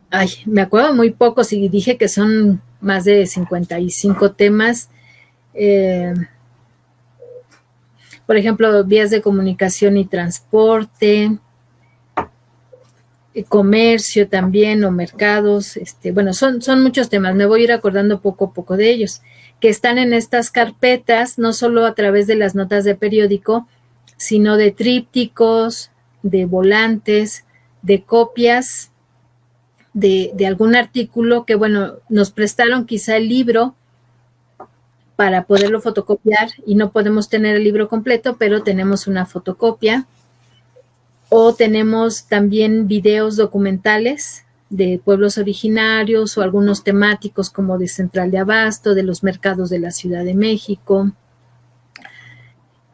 Ay, me acuerdo muy pocos y dije que son más de 55 temas. por ejemplo, vías de comunicación y transporte, comercio también o mercados, bueno, son muchos temas, me voy a ir acordando poco a poco de ellos, que están en estas carpetas, no solo a través de las notas de periódico, sino de trípticos, de volantes, de copias de algún artículo que, bueno, nos prestaron quizá el libro para poderlo fotocopiar y no podemos tener el libro completo, pero tenemos una fotocopia. O tenemos también videos documentales de pueblos originarios o algunos temáticos como de Central de Abasto, de los mercados de la Ciudad de México,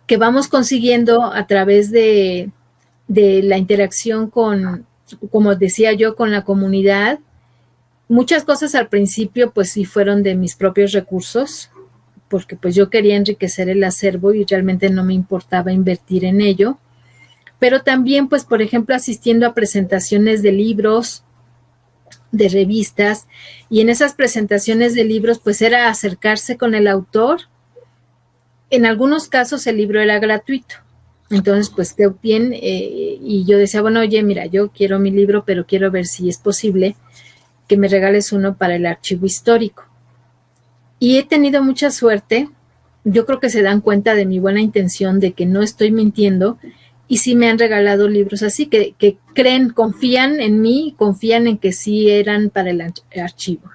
que vamos consiguiendo a través de la interacción con, como decía yo, con la comunidad. Muchas cosas al principio pues sí fueron de mis propios recursos, porque pues yo quería enriquecer el acervo y realmente no me importaba invertir en ello. Pero también, pues, por ejemplo, asistiendo a presentaciones de libros, de revistas, y en esas presentaciones de libros, pues, era acercarse con el autor. En algunos casos el libro era gratuito. Entonces, pues, qué bien, y yo decía, bueno, oye, mira, yo quiero mi libro, pero quiero ver si es posible que me regales uno para el archivo histórico. Y he tenido mucha suerte. Yo creo que se dan cuenta de mi buena intención, de que no estoy mintiendo, y sí me han regalado libros así, que creen, confían en mí, confían en que sí eran para el archivo.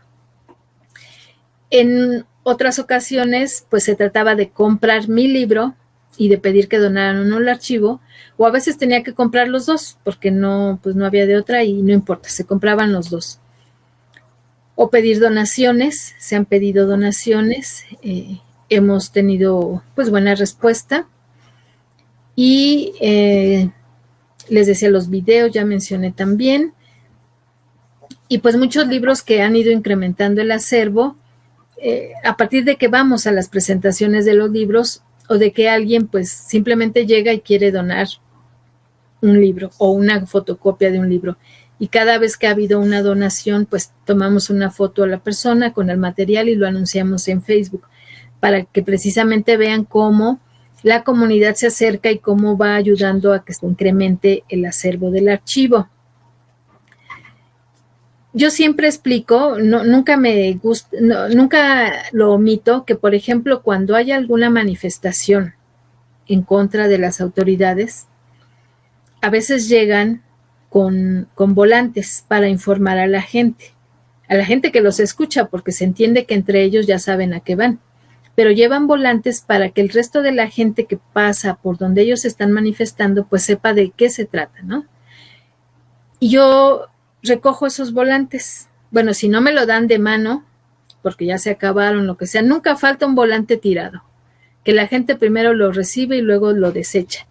En otras ocasiones, pues se trataba de comprar mi libro y de pedir que donaran uno al archivo, o a veces tenía que comprar los dos, porque no, pues no había de otra y no importa, se compraban los dos. O pedir donaciones, se han pedido donaciones, hemos tenido pues buena respuesta. Y les decía, los videos ya mencioné también, y pues muchos libros que han ido incrementando el acervo a partir de que vamos a las presentaciones de los libros, o de que alguien pues simplemente llega y quiere donar un libro o una fotocopia de un libro, y cada vez que ha habido una donación pues tomamos una foto a la persona con el material y lo anunciamos en Facebook, para que precisamente vean cómo la comunidad se acerca y cómo va ayudando a que se incremente el acervo del archivo. Yo siempre explico, nunca lo omito, que por ejemplo cuando hay alguna manifestación en contra de las autoridades, a veces llegan con volantes para informar a la gente que los escucha, porque se entiende que entre ellos ya saben a qué van, pero llevan volantes para que el resto de la gente que pasa por donde ellos están manifestando pues sepa de qué se trata, ¿no? Y yo recojo esos volantes. Bueno, si no me lo dan de mano, porque ya se acabaron, lo que sea, nunca falta un volante tirado, que la gente primero lo recibe y luego lo desecha.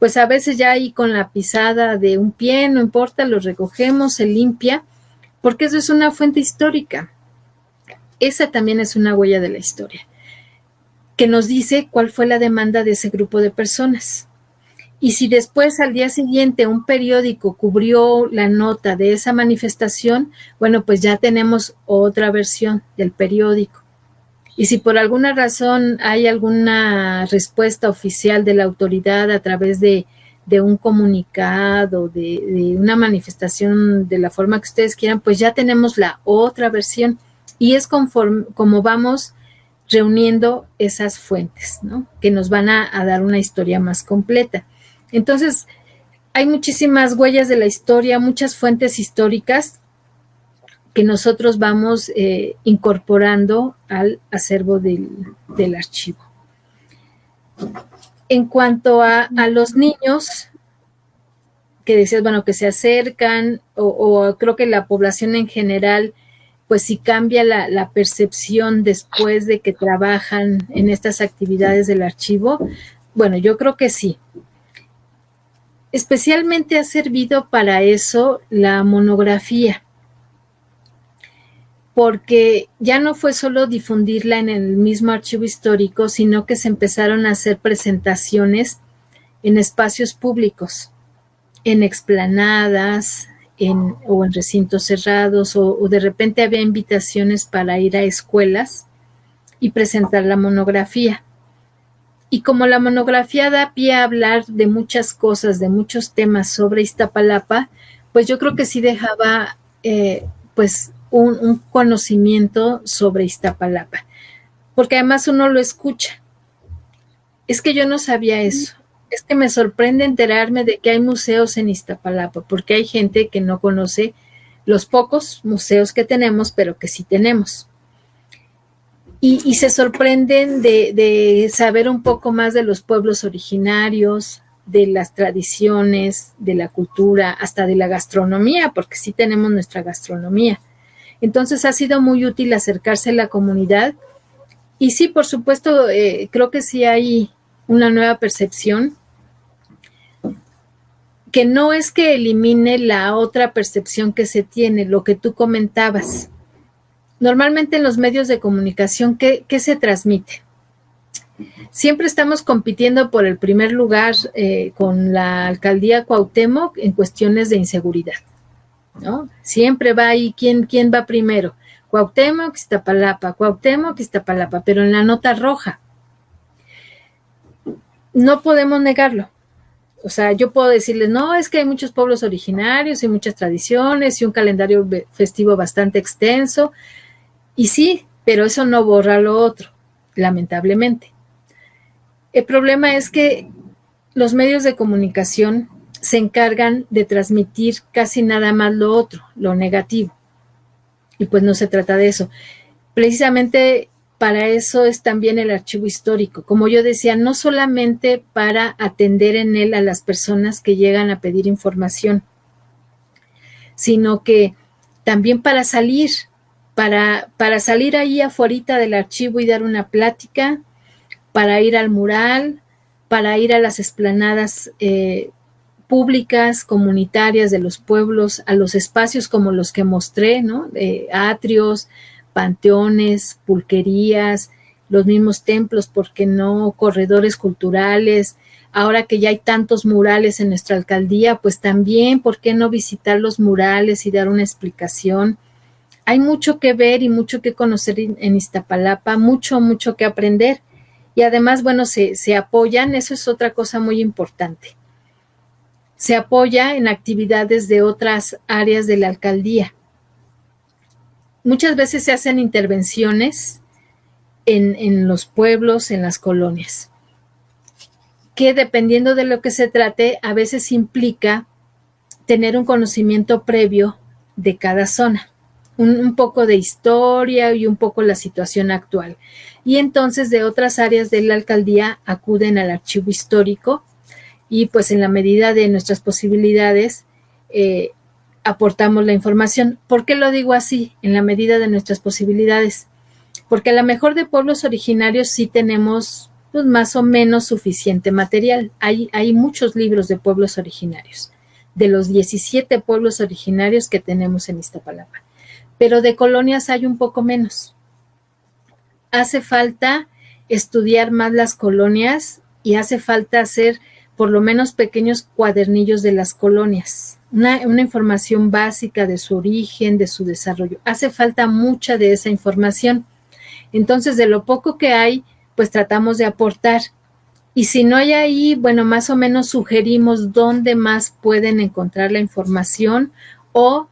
Pues a veces ya ahí con la pisada de un pie, no importa, lo recogemos, se limpia, porque eso es una fuente histórica. Esa también es una huella de la historia, que nos dice cuál fue la demanda de ese grupo de personas. Y si después al día siguiente un periódico cubrió la nota de esa manifestación, bueno, pues ya tenemos otra versión del periódico. Y si por alguna razón hay alguna respuesta oficial de la autoridad a través de un comunicado, de una manifestación de la forma que ustedes quieran, pues ya tenemos la otra versión. Y es como vamos reuniendo esas fuentes, ¿no? Que nos van a dar una historia más completa. Entonces, hay muchísimas huellas de la historia, muchas fuentes históricas que nosotros vamos incorporando al acervo del archivo. En cuanto a los niños, que decías, bueno, que se acercan, o creo que la población en general, pues sí cambia la percepción después de que trabajan en estas actividades del archivo. Bueno, yo creo que sí. Especialmente ha servido para eso la monografía, porque ya no fue solo difundirla en el mismo archivo histórico, sino que se empezaron a hacer presentaciones en espacios públicos, en explanadas, o en recintos cerrados, o de repente había invitaciones para ir a escuelas y presentar la monografía. Y como la monografía da pie a hablar de muchas cosas, de muchos temas sobre Iztapalapa, pues yo creo que sí dejaba pues un conocimiento sobre Iztapalapa, porque además uno lo escucha. Es que yo no sabía eso. Es que me sorprende enterarme de que hay museos en Iztapalapa, porque hay gente que no conoce los pocos museos que tenemos, pero que sí tenemos. Y se sorprenden de saber un poco más de los pueblos originarios, de las tradiciones, de la cultura, hasta de la gastronomía, porque sí tenemos nuestra gastronomía. Entonces ha sido muy útil acercarse a la comunidad. Y sí, por supuesto, creo que sí hay una nueva percepción, que no es que elimine la otra percepción que se tiene, lo que tú comentabas. Normalmente en los medios de comunicación, ¿qué se transmite? Siempre estamos compitiendo por el primer lugar con la alcaldía Cuauhtémoc en cuestiones de inseguridad, ¿no? Siempre va ahí, ¿quién va primero? Cuauhtémoc, Iztapalapa, pero en la nota roja. No podemos negarlo. O sea, yo puedo decirles, no, es que hay muchos pueblos originarios y muchas tradiciones y un calendario festivo bastante extenso. Y sí, pero eso no borra lo otro, lamentablemente. El problema es que los medios de comunicación se encargan de transmitir casi nada más lo otro, lo negativo. Y pues no se trata de eso. Precisamente para eso es también el archivo histórico. Como yo decía, no solamente para atender en él a las personas que llegan a pedir información, sino que también para salir ahí afuera del archivo y dar una plática, para ir al mural, para ir a las explanadas públicas, comunitarias de los pueblos, a los espacios como los que mostré, ¿no? Atrios, panteones, pulquerías, los mismos templos, ¿por qué no? Corredores culturales. Ahora que ya hay tantos murales en nuestra alcaldía, pues también, ¿por qué no visitar los murales y dar una explicación? Hay mucho que ver y mucho que conocer en Iztapalapa, mucho que aprender. Y además, bueno, se apoyan, eso es otra cosa muy importante. Se apoya en actividades de otras áreas de la alcaldía. Muchas veces se hacen intervenciones en los pueblos, en las colonias, que dependiendo de lo que se trate, a veces implica tener un conocimiento previo de cada zona. Un poco de historia y un poco la situación actual. Y entonces de otras áreas de la alcaldía acuden al archivo histórico y pues en la medida de nuestras posibilidades aportamos la información. ¿Por qué lo digo así? En la medida de nuestras posibilidades. Porque a lo mejor de pueblos originarios sí tenemos pues, más o menos suficiente material. Hay muchos libros de pueblos originarios, de los 17 pueblos originarios que tenemos en Iztapalapa. Pero de colonias hay un poco menos. Hace falta estudiar más las colonias y hace falta hacer por lo menos pequeños cuadernillos de las colonias, una información básica de su origen, de su desarrollo. Hace falta mucha de esa información. Entonces, de lo poco que hay, pues tratamos de aportar. Y si no hay ahí, bueno, más o menos sugerimos dónde más pueden encontrar la información o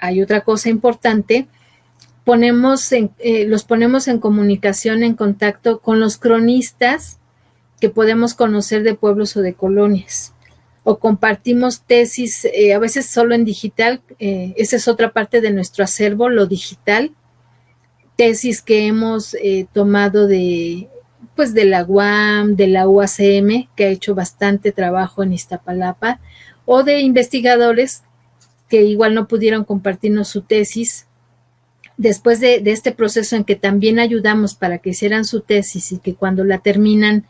hay otra cosa importante, los ponemos en comunicación, en contacto con los cronistas que podemos conocer de pueblos o de colonias. O compartimos tesis, a veces solo en digital, esa es otra parte de nuestro acervo, lo digital, tesis que hemos tomado de la UAM, de la UACM, que ha hecho bastante trabajo en Iztapalapa, o de investigadores que igual no pudieron compartirnos su tesis. Después de este proceso en que también ayudamos para que hicieran su tesis y que cuando la terminan,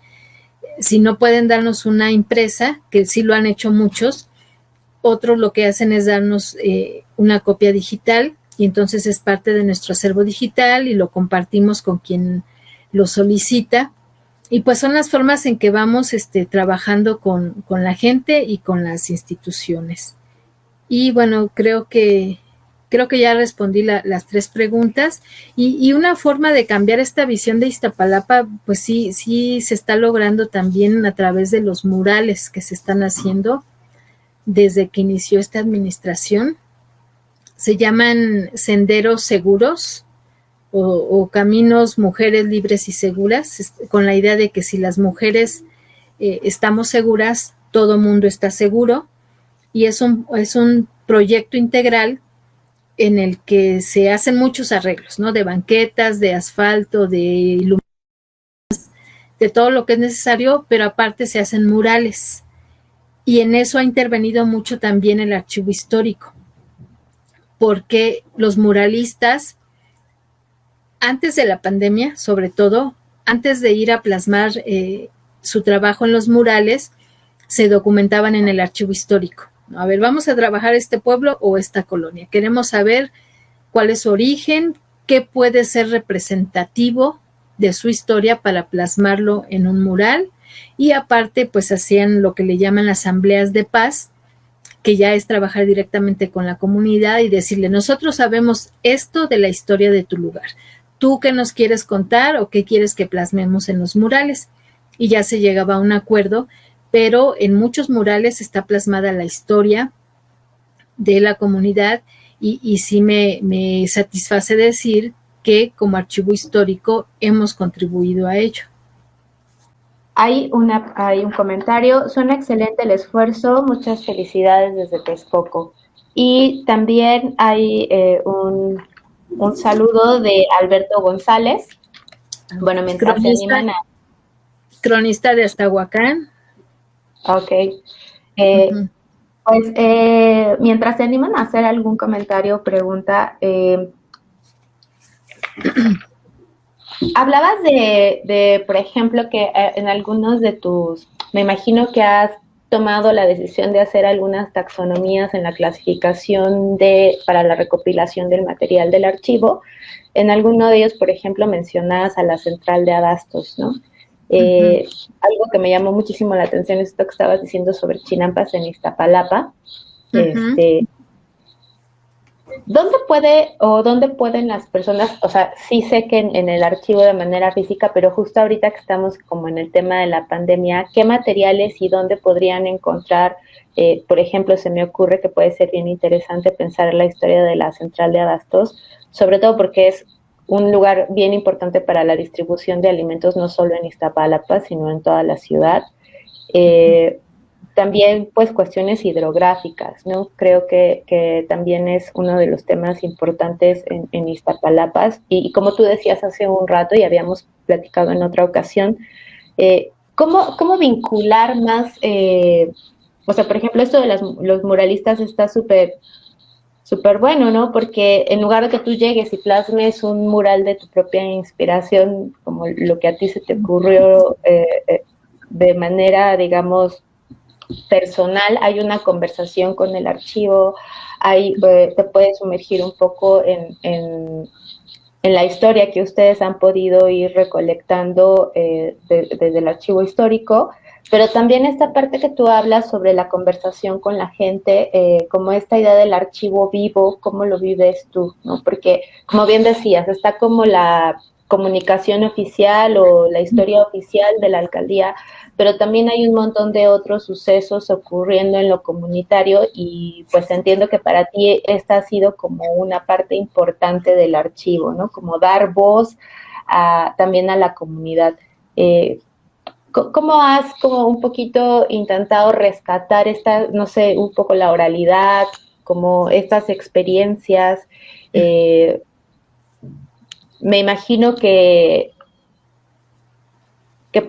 si no pueden darnos una impresa, que sí lo han hecho muchos, otros lo que hacen es darnos una copia digital y entonces es parte de nuestro acervo digital y lo compartimos con quien lo solicita. Y pues son las formas en que vamos trabajando con la gente y con las instituciones. Y bueno, creo que creo que ya respondí las 3 preguntas y una forma de cambiar esta visión de Iztapalapa, pues sí se está logrando también a través de los murales que se están haciendo desde que inició esta administración. Se llaman senderos seguros o caminos mujeres libres y seguras, con la idea de que si las mujeres estamos seguras, todo mundo está seguro, y es un proyecto integral en el que se hacen muchos arreglos, ¿no? De banquetas, de asfalto, de iluminación, de todo lo que es necesario, pero aparte se hacen murales. Y en eso ha intervenido mucho también el archivo histórico, porque los muralistas, antes de la pandemia, sobre todo, antes de ir a plasmar su trabajo en los murales, se documentaban en el archivo histórico. A ver, vamos a trabajar este pueblo o esta colonia. Queremos saber cuál es su origen, qué puede ser representativo de su historia para plasmarlo en un mural, y aparte pues hacían lo que le llaman asambleas de paz, que ya es trabajar directamente con la comunidad y decirle, nosotros sabemos esto de la historia de tu lugar, ¿tú qué nos quieres contar o qué quieres que plasmemos en los murales? Y ya se llegaba a un acuerdo, pero en muchos murales está plasmada la historia de la comunidad y sí me satisface decir que como archivo histórico hemos contribuido a ello. Hay un comentario, suena excelente el esfuerzo, muchas felicidades desde Texcoco. Y también hay un saludo de Alberto González. Bueno, mientras se animan a... Cronista de Aztahuacán. Ok. Pues mientras se animan a hacer algún comentario o pregunta, hablabas de, por ejemplo, que en algunos de me imagino que has tomado la decisión de hacer algunas taxonomías en la clasificación para la recopilación del material del archivo. En alguno de ellos, por ejemplo, mencionabas a la central de abastos, ¿no? Algo que me llamó muchísimo la atención es esto que estabas diciendo sobre Chinampas en Iztapalapa. ¿Dónde pueden las personas, o sea, sí sé que en el archivo de manera física, pero justo ahorita que estamos como en el tema de la pandemia, ¿qué materiales y dónde podrían encontrar? Por ejemplo, se me ocurre que puede ser bien interesante pensar en la historia de la central de abastos, sobre todo porque es un lugar bien importante para la distribución de alimentos, no solo en Iztapalapa, sino en toda la ciudad. También, pues, cuestiones hidrográficas, ¿no? Creo que también es uno de los temas importantes en Iztapalapa. Y como tú decías hace un rato, y habíamos platicado en otra ocasión, ¿cómo vincular más? O sea, por ejemplo, esto de los muralistas está súper bueno, ¿no? Porque en lugar de que tú llegues y plasmes un mural de tu propia inspiración, como lo que a ti se te ocurrió de manera, digamos, personal, hay una conversación con el archivo, te puedes sumergir un poco en la historia que ustedes han podido ir recolectando desde el archivo histórico, pero también esta parte que tú hablas sobre la conversación con la gente, como esta idea del archivo vivo, ¿cómo lo vives tú? ¿No? Porque, como bien decías, está como la comunicación oficial o la historia oficial de la alcaldía, pero también hay un montón de otros sucesos ocurriendo en lo comunitario y pues entiendo que para ti esta ha sido como una parte importante del archivo, ¿no? Como dar voz también a la comunidad. ¿Cómo has como un poquito intentado rescatar no sé, un poco la oralidad, como estas experiencias? Me imagino que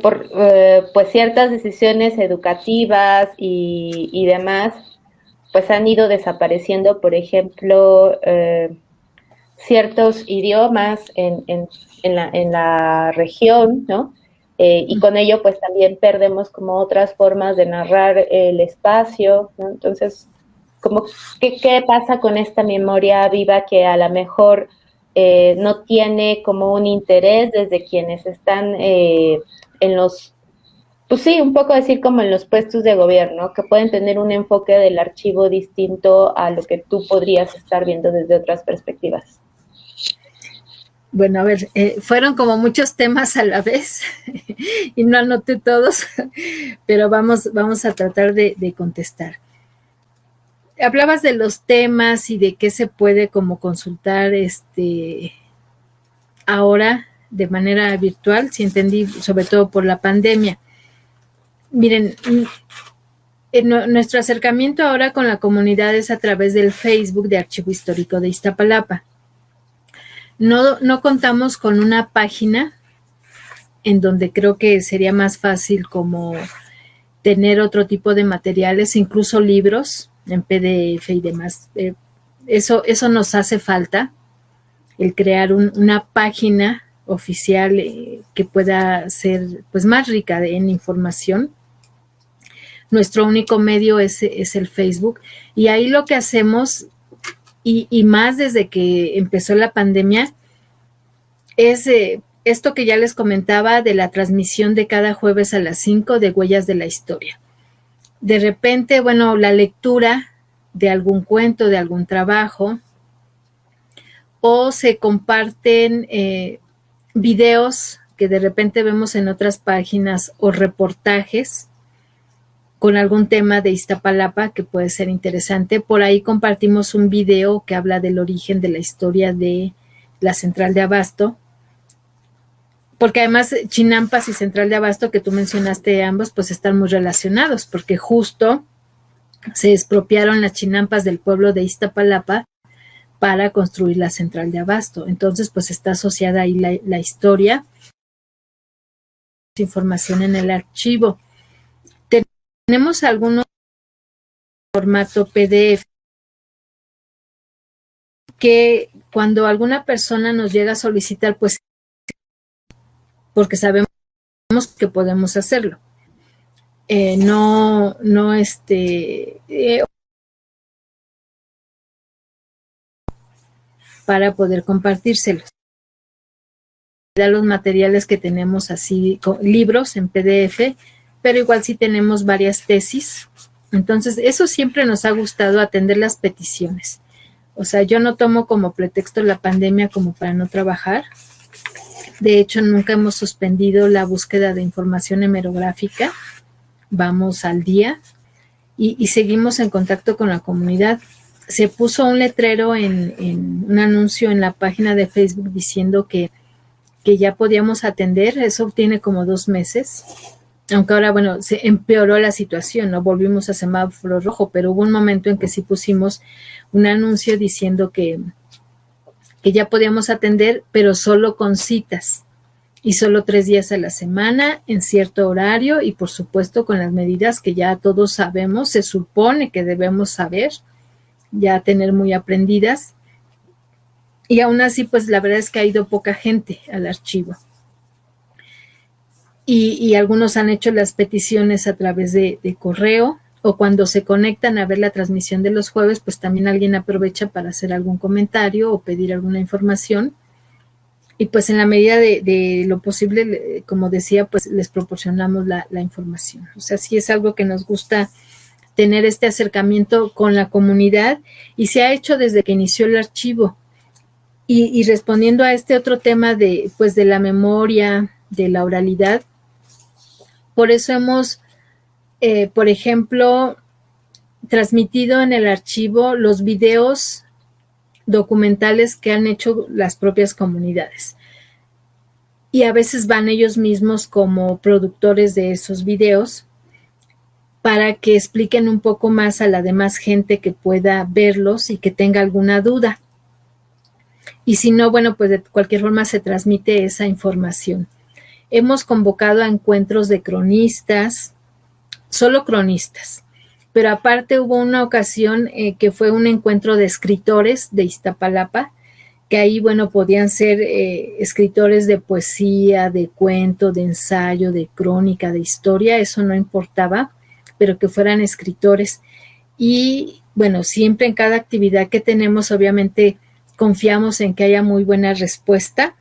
por pues ciertas decisiones educativas y demás, pues han ido desapareciendo, por ejemplo, ciertos idiomas en la región, ¿no? Y con ello, pues también perdemos como otras formas de narrar el espacio, ¿no? Entonces, como, ¿qué pasa con esta memoria viva que a lo mejor no tiene como un interés desde quienes están en los Pues sí, un poco decir como en los puestos de gobierno, que pueden tener un enfoque del archivo distinto a lo que tú podrías estar viendo desde otras perspectivas. Bueno, a ver, fueron como muchos temas a la vez y no anoté todos, pero vamos a tratar de contestar. Hablabas de los temas y de qué se puede como consultar ahora de manera virtual, si entendí, sobre todo por la pandemia. Miren, nuestro acercamiento ahora con la comunidad es a través del Facebook de Archivo Histórico de Iztapalapa. No contamos con una página en donde creo que sería más fácil como tener otro tipo de materiales, incluso libros en PDF y demás. Eso nos hace falta, el crear una página oficial que pueda ser pues más rica en información. Nuestro único medio es el Facebook, y ahí lo que hacemos, y más desde que empezó la pandemia, es esto que ya les comentaba de la transmisión de cada jueves a las 5 de Huellas de la Historia. De repente, bueno, la lectura de algún cuento, de algún trabajo, o se comparten videos que de repente vemos en otras páginas o reportajes con algún tema de Iztapalapa que puede ser interesante. Por ahí compartimos un video que habla del origen de la historia de la central de abasto, porque además Chinampas y central de abasto que tú mencionaste ambos pues están muy relacionados, porque justo se expropiaron las chinampas del pueblo de Iztapalapa para construir la central de abasto. Entonces pues está asociada ahí la historia, información en el archivo. Tenemos algunos formato PDF que cuando alguna persona nos llega a solicitar, pues porque sabemos que podemos hacerlo. Para poder compartírselos. Los materiales que tenemos así, libros en PDF, pero igual sí tenemos varias tesis. Entonces, eso siempre nos ha gustado, atender las peticiones. O sea, yo no tomo como pretexto la pandemia como para no trabajar. De hecho, nunca hemos suspendido la búsqueda de información hemerográfica. Vamos al día y seguimos en contacto con la comunidad. Se puso un letrero en un anuncio en la página de Facebook diciendo que ya podíamos atender. Eso tiene como 2 meses. Aunque ahora, bueno, se empeoró la situación, ¿no? Volvimos a semáforo rojo, pero hubo un momento en que sí pusimos un anuncio diciendo que ya podíamos atender, pero solo con citas y solo 3 días a la semana, en cierto horario y por supuesto con las medidas que ya todos sabemos, se supone que debemos saber, ya tener muy aprendidas. Y aún así, pues la verdad es que ha ido poca gente al archivo. Y algunos han hecho las peticiones a través de correo, o cuando se conectan a ver la transmisión de los jueves, pues también alguien aprovecha para hacer algún comentario o pedir alguna información. Y pues en la medida de lo posible, como decía, pues les proporcionamos la información. O sea, sí es algo que nos gusta tener este acercamiento con la comunidad, y se ha hecho desde que inició el archivo. Y respondiendo a este otro tema de la memoria, de la oralidad, por eso hemos, por ejemplo, transmitido en el archivo los videos documentales que han hecho las propias comunidades. Y a veces van ellos mismos como productores de esos videos para que expliquen un poco más a la demás gente que pueda verlos y que tenga alguna duda. Y si no, bueno, pues de cualquier forma se transmite esa información. Hemos convocado a encuentros de cronistas, solo cronistas, pero aparte hubo una ocasión que fue un encuentro de escritores de Iztapalapa, que ahí, bueno, podían ser escritores de poesía, de cuento, de ensayo, de crónica, de historia, eso no importaba, pero que fueran escritores. Y, bueno, siempre en cada actividad que tenemos, obviamente, confiamos en que haya muy buena respuesta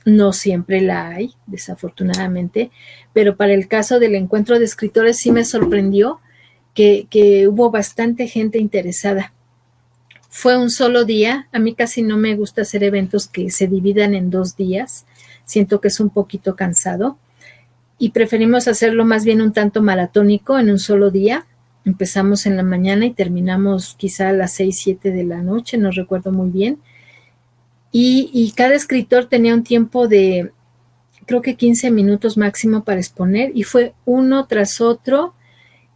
No siempre la hay, desafortunadamente, pero para el caso del encuentro de escritores sí me sorprendió que hubo bastante gente interesada. Fue un solo día. A mí casi no me gusta hacer eventos que se dividan en 2 días. Siento que es un poquito cansado. Y preferimos hacerlo más bien un tanto maratónico en un solo día. Empezamos en la mañana y terminamos quizá a las 6, 7 de la noche, no recuerdo muy bien. Y cada escritor tenía un tiempo de, creo que 15 minutos máximo para exponer, y fue uno tras otro.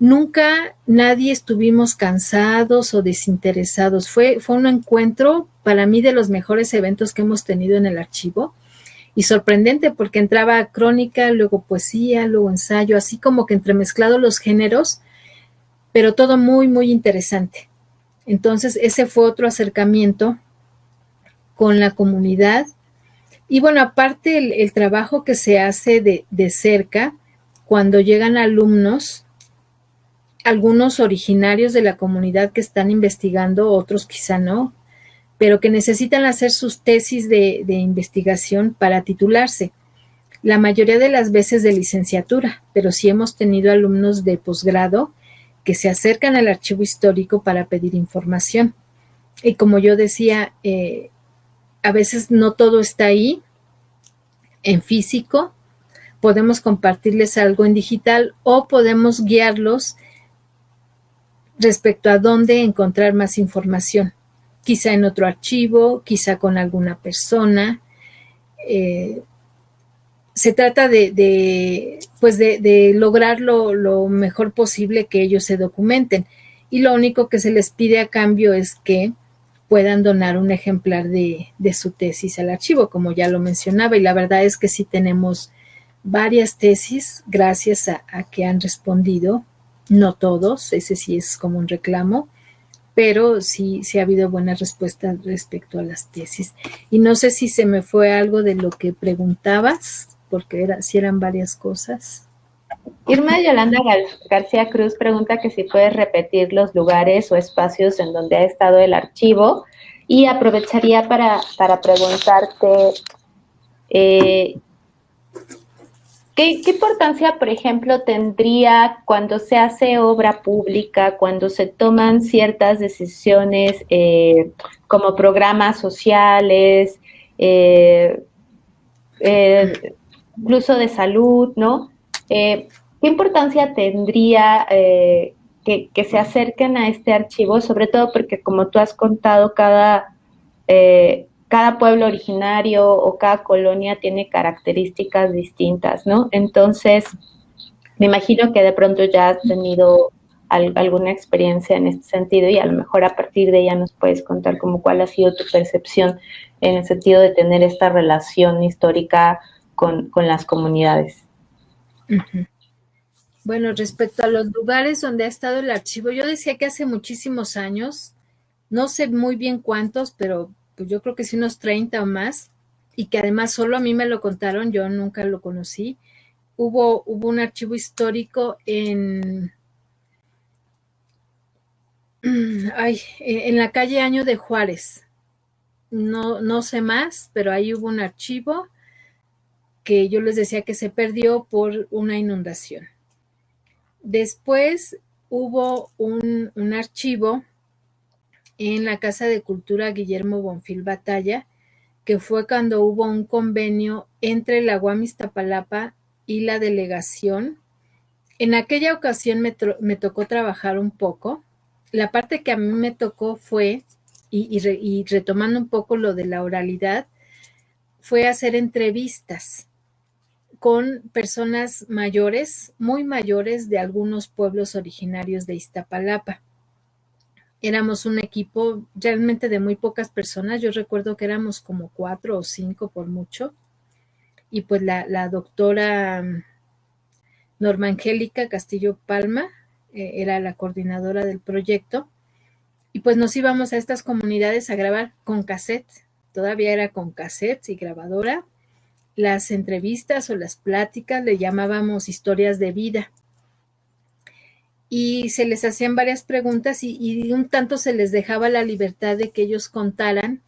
Nunca nadie estuvimos cansados o desinteresados. Fue un encuentro para mí de los mejores eventos que hemos tenido en el archivo, y sorprendente porque entraba crónica, luego poesía, luego ensayo, así como que entremezclado los géneros, pero todo muy, muy interesante. Entonces ese fue otro acercamiento con la comunidad. Y bueno, aparte el trabajo que se hace de cerca, cuando llegan alumnos, algunos originarios de la comunidad que están investigando, otros quizá no, pero que necesitan hacer sus tesis de investigación para titularse. La mayoría de las veces de licenciatura, pero sí hemos tenido alumnos de posgrado que se acercan al archivo histórico para pedir información. Y como yo decía, a veces no todo está ahí en físico, podemos compartirles algo en digital o podemos guiarlos respecto a dónde encontrar más información, quizá en otro archivo, quizá con alguna persona. Se trata de lograr lo mejor posible que ellos se documenten, y lo único que se les pide a cambio es que puedan donar un ejemplar de su tesis al archivo, como ya lo mencionaba, y la verdad es que sí tenemos varias tesis gracias a que han respondido, no todos, ese sí es como un reclamo, pero sí ha habido buenas respuestas respecto a las tesis. Y no sé si se me fue algo de lo que preguntabas, porque si eran varias cosas. Irma Yolanda García Cruz pregunta que si puedes repetir los lugares o espacios en donde ha estado el archivo, y aprovecharía para preguntarte eh, ¿qué importancia, por ejemplo, tendría cuando se hace obra pública, cuando se toman ciertas decisiones como programas sociales, eh, incluso de salud, ¿no? ¿Qué importancia tendría que se acerquen a este archivo? Sobre todo porque, como tú has contado, cada pueblo originario o cada colonia tiene características distintas, ¿no? Entonces, me imagino que de pronto ya has tenido alguna experiencia en este sentido, y a lo mejor a partir de ella nos puedes contar como cuál ha sido tu percepción en el sentido de tener esta relación histórica con las comunidades. Uh-huh. Bueno, respecto a los lugares donde ha estado el archivo, yo decía que hace muchísimos años, no sé muy bien cuántos, pero pues yo creo que sí unos 30 o más, y que además solo a mí me lo contaron, yo nunca lo conocí. Hubo un archivo histórico en la calle Año de Juárez. No sé más, pero ahí hubo un archivo que yo les decía que se perdió por una inundación. Después hubo un archivo en la Casa de Cultura Guillermo Bonfil Batalla, que fue cuando hubo un convenio entre la UAM Iztapalapa y la delegación. En aquella ocasión me tocó trabajar un poco. La parte que a mí me tocó fue, y retomando un poco lo de la oralidad, fue hacer entrevistas con personas mayores, muy mayores, de algunos pueblos originarios de Iztapalapa. Éramos un equipo realmente de muy pocas personas. Yo recuerdo que éramos como 4 o 5 por mucho. Y pues la doctora Norma Angélica Castillo Palma era la coordinadora del proyecto. Y pues nos íbamos a estas comunidades a grabar con cassette. Todavía era con cassette y grabadora. Las entrevistas o las pláticas le llamábamos historias de vida. Y se les hacían varias preguntas y un tanto se les dejaba la libertad de que ellos contaran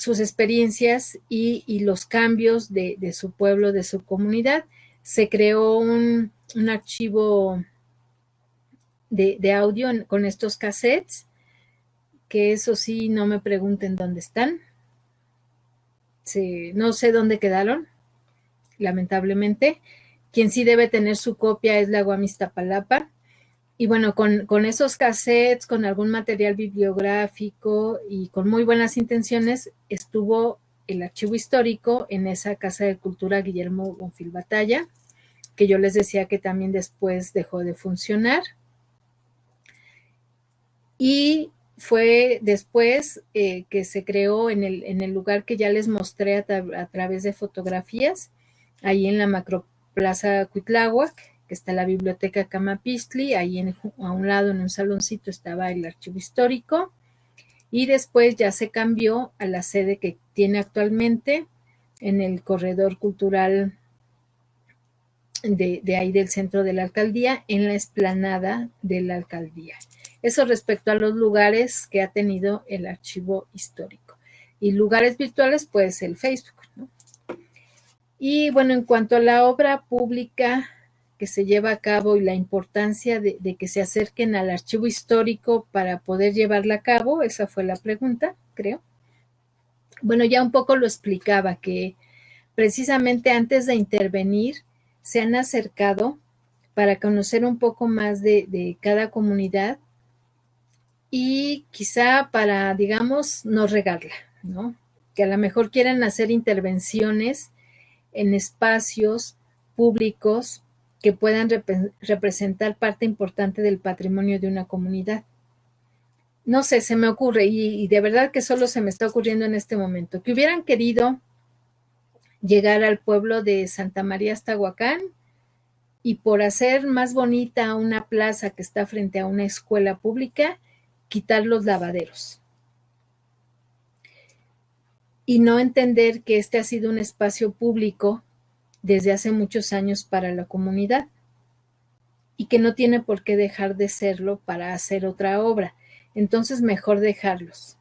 sus experiencias y los cambios de su pueblo, de su comunidad. Se creó un archivo de audio con estos cassettes, que eso sí, no me pregunten dónde están. No sé dónde quedaron, lamentablemente. Quien sí debe tener su copia es la UAM Iztapalapa. Y bueno, con esos cassettes, con algún material bibliográfico y con muy buenas intenciones, estuvo el archivo histórico en esa Casa de Cultura Guillermo Bonfil Batalla, que yo les decía que también después dejó de funcionar. Y fue después que se creó en el lugar que ya les mostré a través de fotografías, ahí en la Macroplaza Cuitláhuac, que está la Biblioteca Camapistli, ahí a un lado en un saloncito estaba el archivo histórico, y después ya se cambió a la sede que tiene actualmente en el corredor cultural de ahí del centro de la alcaldía, en la explanada de la alcaldía. Eso respecto a los lugares que ha tenido el archivo histórico. Y lugares virtuales, pues el Facebook, ¿no? Y bueno, en cuanto a la obra pública que se lleva a cabo y la importancia de que se acerquen al archivo histórico para poder llevarla a cabo, esa fue la pregunta, creo. Bueno, ya un poco lo explicaba, que precisamente antes de intervenir se han acercado para conocer un poco más de cada comunidad y quizá para, digamos, no regarla, ¿no? Que a lo mejor quieran hacer intervenciones en espacios públicos que puedan representar parte importante del patrimonio de una comunidad. No sé, se me ocurre, y de verdad que solo se me está ocurriendo en este momento, que hubieran querido llegar al pueblo de Santa María Aztahuacán y por hacer más bonita una plaza que está frente a una escuela pública, quitar los lavaderos. Y no entender que este ha sido un espacio público desde hace muchos años para la comunidad y que no tiene por qué dejar de serlo para hacer otra obra. Entonces, mejor dejarlos.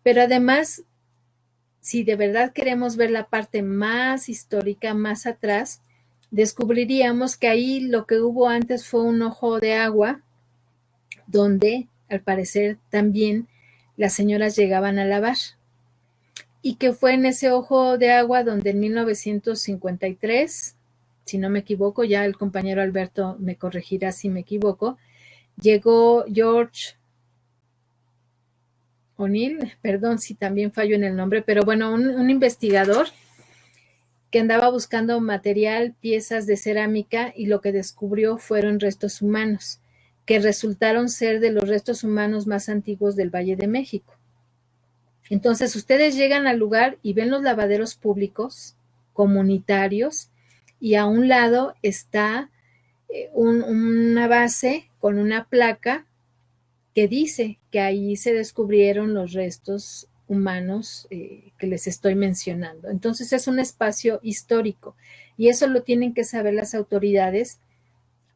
Pero además, si de verdad queremos ver la parte más histórica, más atrás, descubriríamos que ahí lo que hubo antes fue un ojo de agua, donde al parecer también las señoras llegaban a lavar. Y que fue en ese ojo de agua donde en 1953, si no me equivoco, ya el compañero Alberto me corregirá si me equivoco, llegó George O'Neill, perdón si también fallo en el nombre, pero bueno, un investigador que andaba buscando material, piezas de cerámica, y lo que descubrió fueron restos humanos, que resultaron ser de los restos humanos más antiguos del Valle de México. Entonces, ustedes llegan al lugar y ven los lavaderos públicos, comunitarios, y a un lado está una base con una placa que dice que ahí se descubrieron los restos humanos que les estoy mencionando. Entonces, es un espacio histórico y eso lo tienen que saber las autoridades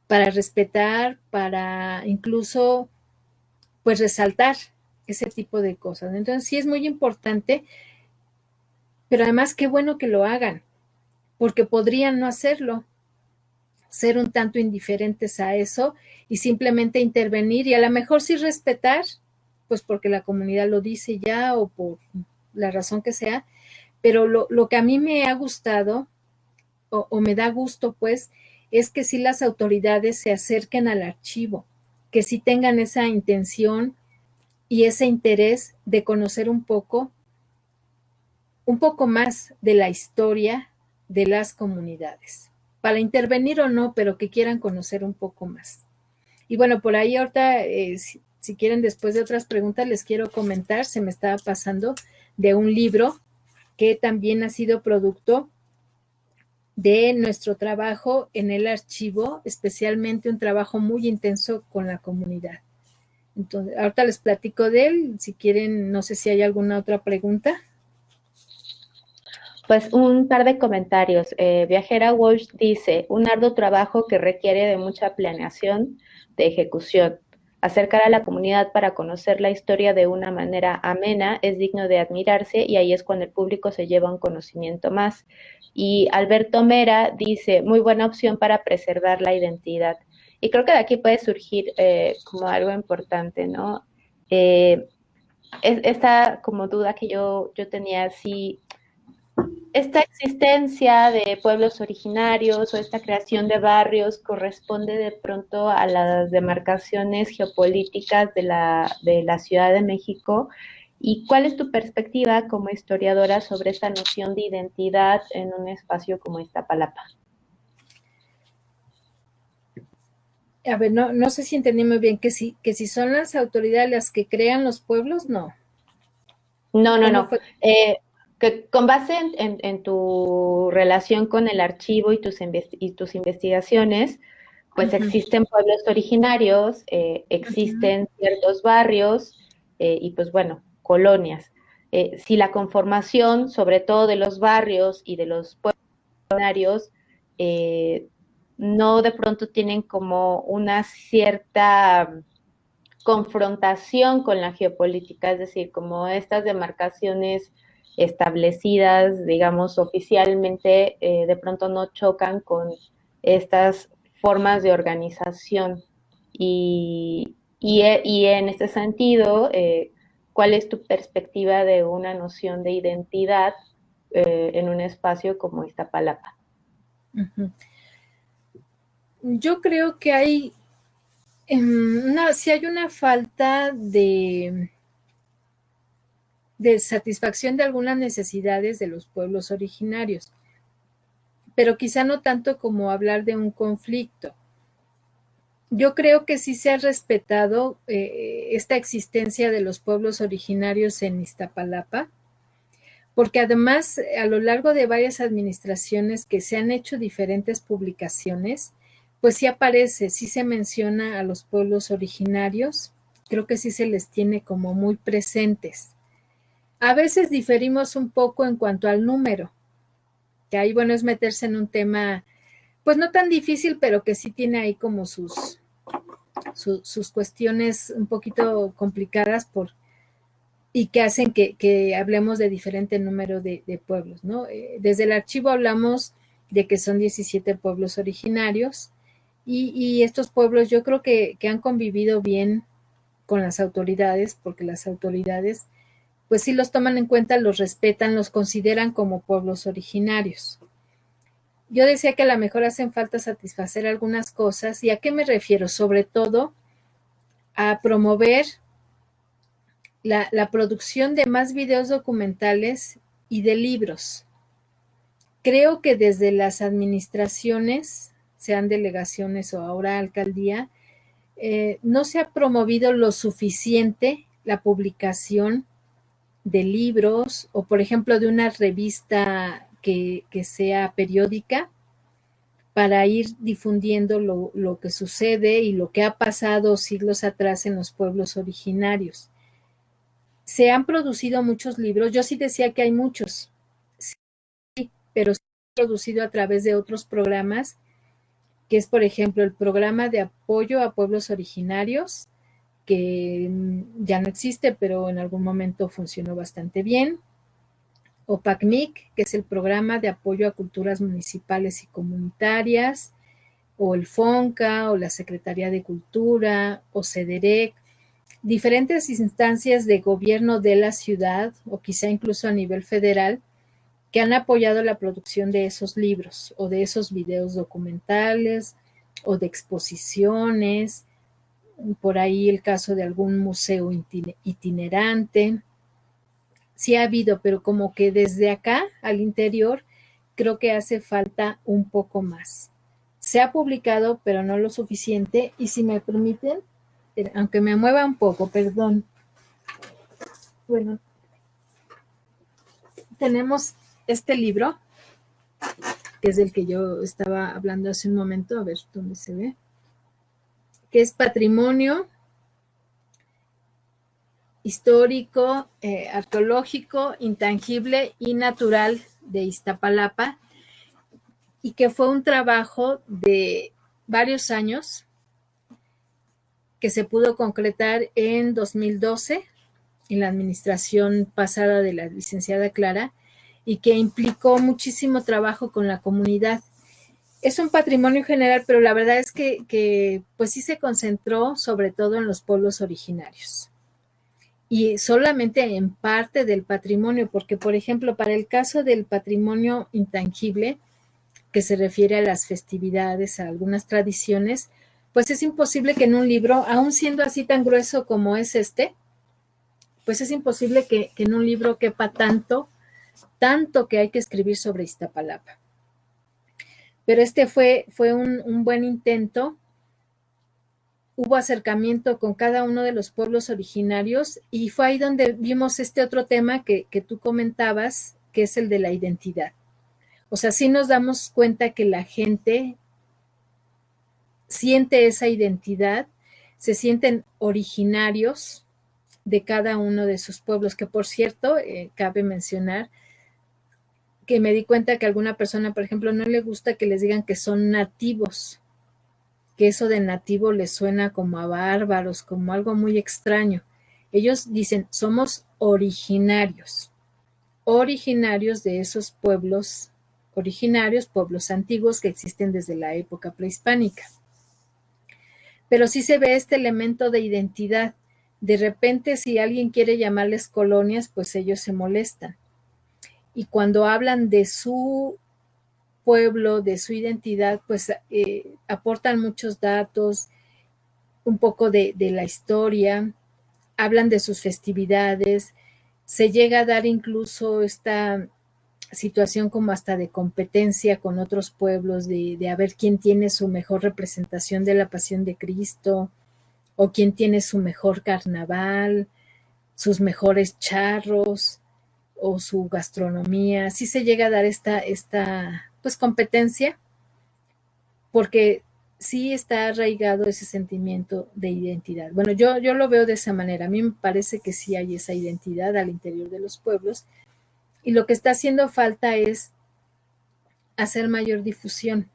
para respetar, para incluso, pues, resaltar ese tipo de cosas. Entonces, sí es muy importante, pero además qué bueno que lo hagan, porque podrían no hacerlo, ser un tanto indiferentes a eso y simplemente intervenir y a lo mejor sí respetar, pues porque la comunidad lo dice ya o por la razón que sea, pero lo que a mí me ha gustado o me da gusto, pues, es que sí las autoridades se acerquen al archivo, que sí tengan esa intención y ese interés de conocer un poco más de la historia de las comunidades, para intervenir o no, pero que quieran conocer un poco más. Y bueno, por ahí ahorita, si quieren, después de otras preguntas, les quiero comentar, se me estaba pasando, de un libro que también ha sido producto de nuestro trabajo en el archivo, especialmente un trabajo muy intenso con la comunidad. Entonces, ahorita les platico de él, si quieren, no sé si hay alguna otra pregunta. Pues un par de comentarios. Viajera Walsh dice, un arduo trabajo que requiere de mucha planeación, de ejecución, Acercar a la comunidad para conocer la historia de una manera amena es digno de admirarse y ahí es cuando el público se lleva un conocimiento más. Y Alberto Mera dice, muy buena opción para preservar la identidad. Y creo que de aquí puede surgir como algo importante, ¿no? Esta como duda que yo tenía, si esta existencia de pueblos originarios o esta creación de barrios corresponde de pronto a las demarcaciones geopolíticas de la Ciudad de México. ¿Y cuál es tu perspectiva como historiadora sobre esta noción de identidad en un espacio como Iztapalapa? A ver, no sé si entendí muy bien, que si son las autoridades las que crean los pueblos, no. No, no, ¿Cómo no. fue? Que con base en tu relación con el archivo y tus investigaciones, pues Ujú, existen pueblos originarios, ujú. existen ciertos barrios y pues bueno, colonias. Si la conformación, sobre todo de los barrios y de los pueblos originarios, eh, no de pronto tienen como una cierta confrontación con la geopolítica, es decir, como estas demarcaciones establecidas, digamos, oficialmente, de pronto no chocan con estas formas de organización. Y en este sentido, ¿cuál es tu perspectiva de una noción de identidad en un espacio como Iztapalapa? Ujú. Yo creo que hay, si hay una falta de satisfacción de algunas necesidades de los pueblos originarios, pero quizá no tanto como hablar de un conflicto. Yo creo que sí se ha respetado esta existencia de los pueblos originarios en Iztapalapa, porque además a lo largo de varias administraciones que se han hecho diferentes publicaciones, pues sí aparece, sí se menciona a los pueblos originarios, creo que sí se les tiene como muy presentes. A veces diferimos un poco en cuanto al número, que ahí bueno es meterse en un tema, pues no tan difícil, pero que sí tiene ahí como sus cuestiones un poquito complicadas y que hacen que hablemos de diferente número de pueblos, ¿no? Desde el archivo hablamos de que son 17 pueblos originarios y estos pueblos yo creo que han convivido bien con las autoridades, porque las autoridades pues sí los toman en cuenta, los respetan, los consideran como pueblos originarios. Yo decía que a lo mejor hacen falta satisfacer algunas cosas, ¿y a qué me refiero? Sobre todo a promover la producción de más videos documentales y de libros. Creo que desde las administraciones, sean delegaciones o ahora alcaldía, no se ha promovido lo suficiente la publicación de libros o, por ejemplo, de una revista que sea periódica para ir difundiendo lo que sucede y lo que ha pasado siglos atrás en los pueblos originarios. Se han producido muchos libros, yo sí decía que hay muchos, pero se han producido a través de otros programas, que es, por ejemplo, el programa de apoyo a pueblos originarios, que ya no existe, pero en algún momento funcionó bastante bien, o PACMIC, que es el programa de apoyo a culturas municipales y comunitarias, o el FONCA, o la Secretaría de Cultura, o CEDEREC, diferentes instancias de gobierno de la ciudad, o quizá incluso a nivel federal, que han apoyado la producción de esos libros, o de esos videos documentales, o de exposiciones, por ahí el caso de algún museo itinerante. Sí ha habido, pero como que desde acá al interior creo que hace falta un poco más. Se ha publicado, pero no lo suficiente. Y si me permiten, aunque me mueva un poco, perdón. Bueno, tenemos este libro, que es del que yo estaba hablando hace un momento, a ver dónde se ve, que es Patrimonio Histórico, Arqueológico, Intangible y Natural de Iztapalapa, y que fue un trabajo de varios años que se pudo concretar en 2012 en la administración pasada de la licenciada Clara y que implicó muchísimo trabajo con la comunidad. Es un patrimonio general, pero la verdad es que pues sí se concentró sobre todo en los pueblos originarios y solamente en parte del patrimonio, porque por ejemplo, para el caso del patrimonio intangible, que se refiere a las festividades, a algunas tradiciones, pues es imposible que en un libro, aun siendo así tan grueso como es pues es imposible que en un libro quepa tanto que hay que escribir sobre Iztapalapa. Pero fue un buen intento. Hubo acercamiento con cada uno de los pueblos originarios y fue ahí donde vimos este otro tema que tú comentabas, que es el de la identidad. O sea, sí nos damos cuenta que la gente siente esa identidad, se sienten originarios de cada uno de sus pueblos, que por cierto, cabe mencionar que me di cuenta que a alguna persona, por ejemplo, no le gusta que les digan que son nativos, que eso de nativo les suena como a bárbaros, como algo muy extraño. Ellos dicen, somos originarios de esos pueblos originarios, pueblos antiguos que existen desde la época prehispánica. Pero sí se ve este elemento de identidad. De repente, si alguien quiere llamarles colonias, pues ellos se molestan. Y cuando hablan de su pueblo, de su identidad, pues aportan muchos datos, un poco de la historia, hablan de sus festividades, se llega a dar incluso esta situación como hasta de competencia con otros pueblos, de a ver quién tiene su mejor representación de la pasión de Cristo, o quién tiene su mejor carnaval, sus mejores charros, o su gastronomía. Sí se llega a dar esta pues competencia, porque sí está arraigado ese sentimiento de identidad. Bueno, yo lo veo de esa manera. A mí me parece que sí hay esa identidad al interior de los pueblos y lo que está haciendo falta es hacer mayor difusión,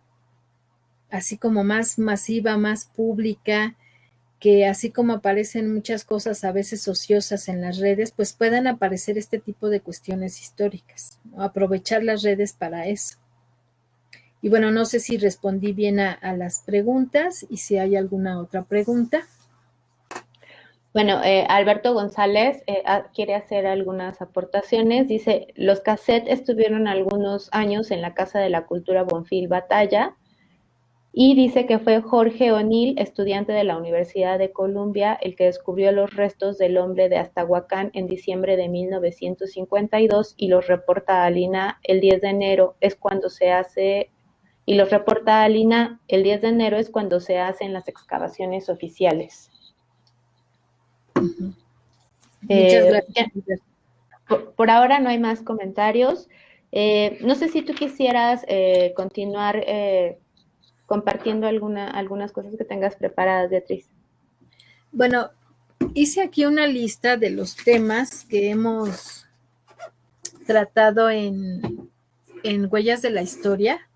así como más masiva, más pública, que así como aparecen muchas cosas a veces ociosas en las redes, pues puedan aparecer este tipo de cuestiones históricas, ¿no? Aprovechar las redes para eso. Y bueno, no sé si respondí bien a las preguntas y si hay alguna otra pregunta. Bueno, Alberto González quiere hacer algunas aportaciones. Dice, los cassettes estuvieron algunos años en la Casa de la Cultura Bonfil Batalla y dice que fue Jorge O'Neill, estudiante de la Universidad de Columbia, el que descubrió los restos del hombre de Astahuacán en diciembre de 1952 y los reporta a Lina el 10 de enero es cuando se hace y los reporta a Lina el 10 de enero es cuando se hacen las excavaciones oficiales. Muchas gracias. Por ahora no hay más comentarios. No sé si tú quisieras continuar compartiendo algunas cosas que tengas preparadas, Beatriz. Bueno, hice aquí una lista de los temas que hemos tratado en Huellas de la Historia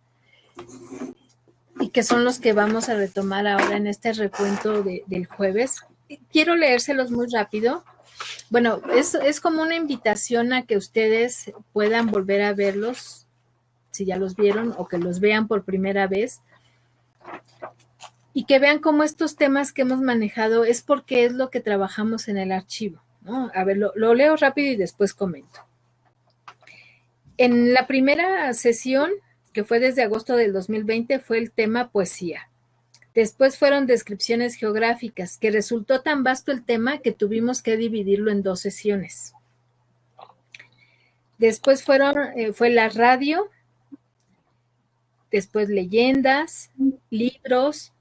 y que son los que vamos a retomar ahora en este recuento del jueves. Quiero leérselos muy rápido. Bueno, es como una invitación a que ustedes puedan volver a verlos, si ya los vieron, o que los vean por primera vez, y que vean cómo estos temas que hemos manejado es porque es lo que trabajamos en el archivo, ¿no? A ver, lo leo rápido y después comento. En la primera sesión, que fue desde agosto del 2020, fue el tema poesía. Después fueron descripciones geográficas, que resultó tan vasto el tema que tuvimos que dividirlo en 2 sesiones. Después fue la radio, después leyendas, libros.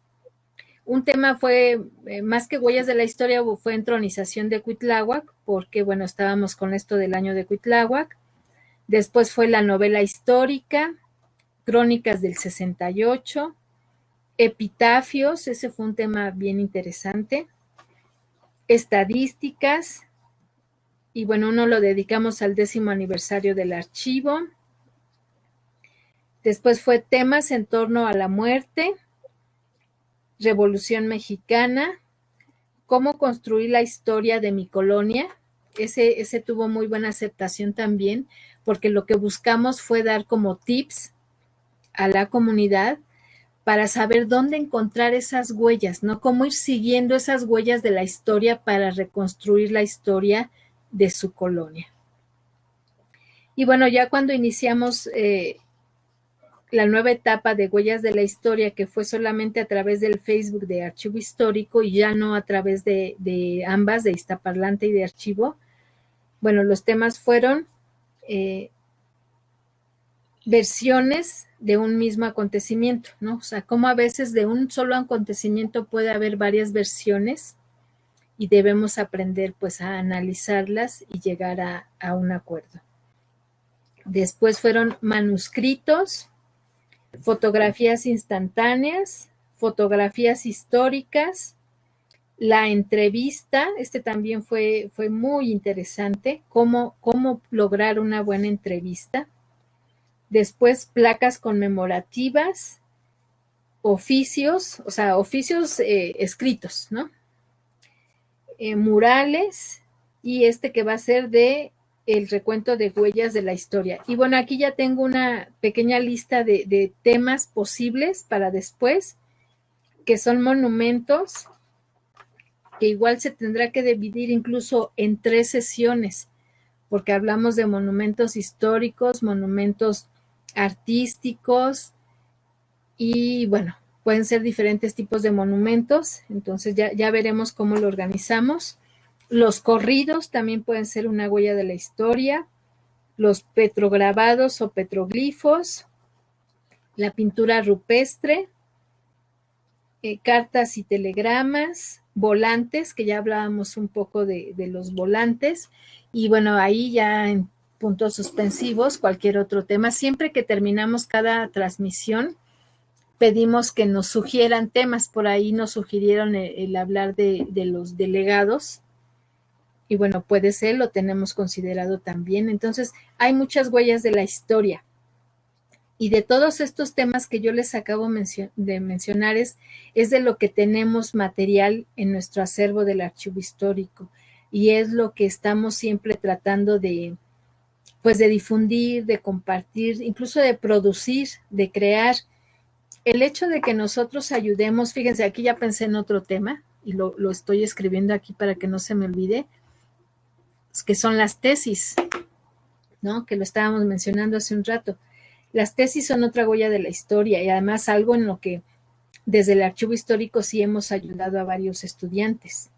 Un tema fue, más que huellas de la historia, fue entronización de Cuitláhuac, porque bueno, estábamos con esto del año de Cuitláhuac. Después fue la novela histórica, crónicas del 68, epitafios, ese fue un tema bien interesante, estadísticas, y bueno, uno lo dedicamos al 10º aniversario del archivo. Después fue temas en torno a la muerte, Revolución Mexicana, cómo construir la historia de mi colonia. Ese tuvo muy buena aceptación también, porque lo que buscamos fue dar como tips a la comunidad para saber dónde encontrar esas huellas, ¿no? Cómo ir siguiendo esas huellas de la historia para reconstruir la historia de su colonia. Y bueno, ya cuando iniciamos la nueva etapa de Huellas de la Historia, que fue solamente a través del Facebook de Archivo Histórico y ya no a través de ambas, de Iztaparlante y de Archivo, bueno, los temas fueron versiones de un mismo acontecimiento, ¿no? O sea, cómo a veces de un solo acontecimiento puede haber varias versiones y debemos aprender pues a analizarlas y llegar a un acuerdo. Después fueron manuscritos, fotografías instantáneas, fotografías históricas, la entrevista, también fue muy interesante, cómo lograr una buena entrevista. Después placas conmemorativas, oficios, o sea, oficios escritos, ¿no? Murales y que va a ser de el recuento de huellas de la historia. Y bueno, aquí ya tengo una pequeña lista de temas posibles para después, que son monumentos, que igual se tendrá que dividir incluso en 3 sesiones, porque hablamos de monumentos históricos, monumentos artísticos y bueno, pueden ser diferentes tipos de monumentos, entonces ya veremos cómo lo organizamos. Los corridos también pueden ser una huella de la historia, los petrograbados o petroglifos, la pintura rupestre, cartas y telegramas, volantes, que ya hablábamos un poco de los volantes, y bueno, ahí ya en puntos suspensivos, cualquier otro tema. Siempre que terminamos cada transmisión, pedimos que nos sugieran temas. Por ahí nos sugirieron el hablar de los delegados, y bueno, puede ser, lo tenemos considerado también. Entonces, hay muchas huellas de la historia. Y de todos estos temas que yo les acabo de mencionar es de lo que tenemos material en nuestro acervo del archivo histórico. Y es lo que estamos siempre tratando de difundir, de compartir, incluso de producir, de crear. El hecho de que nosotros ayudemos, fíjense, aquí ya pensé en otro tema y lo estoy escribiendo aquí para que no se me olvide, que son las tesis, ¿no? Que lo estábamos mencionando hace un rato. Las tesis son otra huella de la historia y además algo en lo que desde el archivo histórico sí hemos ayudado a varios estudiantes,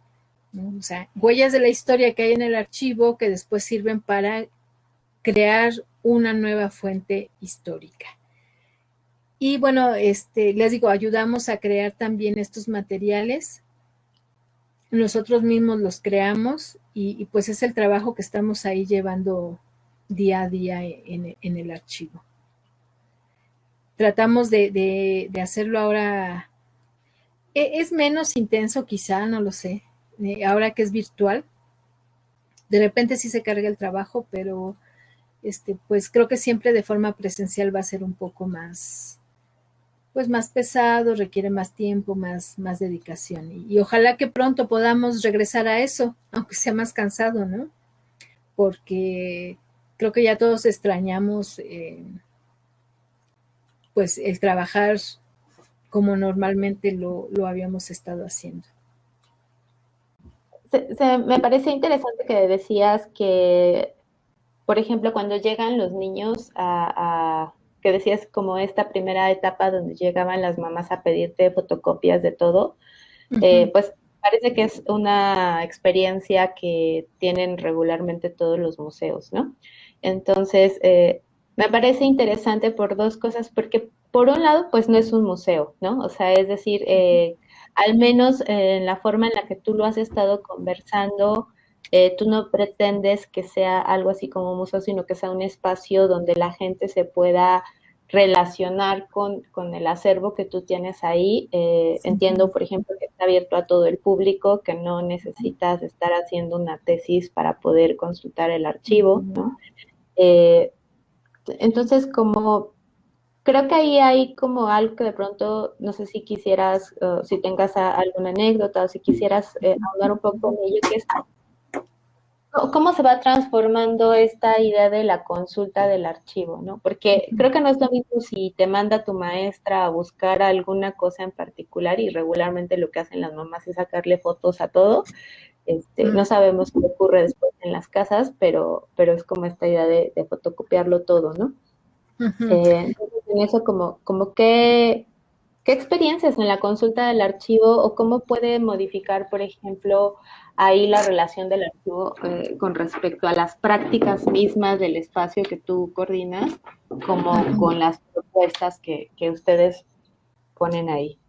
¿no? O sea, huellas de la historia que hay en el archivo que después sirven para crear una nueva fuente histórica. Y bueno, les digo, ayudamos a crear también estos materiales. Nosotros mismos los creamos y pues es el trabajo que estamos ahí llevando día a día en el archivo. Tratamos de hacerlo ahora, es menos intenso quizá, no lo sé, ahora que es virtual, de repente sí se carga el trabajo, pero pues creo que siempre de forma presencial va a ser un poco más, pues más pesado, requiere más tiempo, más dedicación, y ojalá que pronto podamos regresar a eso, aunque sea más cansado, ¿no? Porque creo que ya todos extrañamos pues el trabajar como normalmente lo habíamos estado haciendo. Me parece interesante que decías que, por ejemplo, cuando llegan los niños que decías como esta primera etapa donde llegaban las mamás a pedirte fotocopias de todo, pues parece que es una experiencia que tienen regularmente todos los museos, ¿no? Entonces, me parece interesante por 2 cosas, porque por un lado, pues no es un museo, ¿no? O sea, es decir, al menos en la forma en la que tú lo has estado conversando, tú no pretendes que sea algo así como un museo, sino que sea un espacio donde la gente se pueda relacionar con el acervo que tú tienes ahí. Entiendo, por ejemplo, que está abierto a todo el público, que no necesitas estar haciendo una tesis para poder consultar el archivo, ¿no? Entonces, como Creo que ahí hay como algo que de pronto, no sé si quisieras, si tengas alguna anécdota o si quisieras ahondar un poco en ello, que es cómo se va transformando esta idea de la consulta del archivo, ¿no? Porque creo que no es lo mismo si te manda tu maestra a buscar alguna cosa en particular y regularmente lo que hacen las mamás es sacarle fotos a todo. No sabemos qué ocurre después en las casas, pero es como esta idea de fotocopiarlo todo, ¿no? Ujú. Entonces, en eso, como qué experiencias en la consulta del archivo o cómo puede modificar, por ejemplo, ahí la relación del archivo con respecto a las prácticas mismas del espacio que tú coordinas, como Ujú. con las propuestas que ustedes ponen ahí.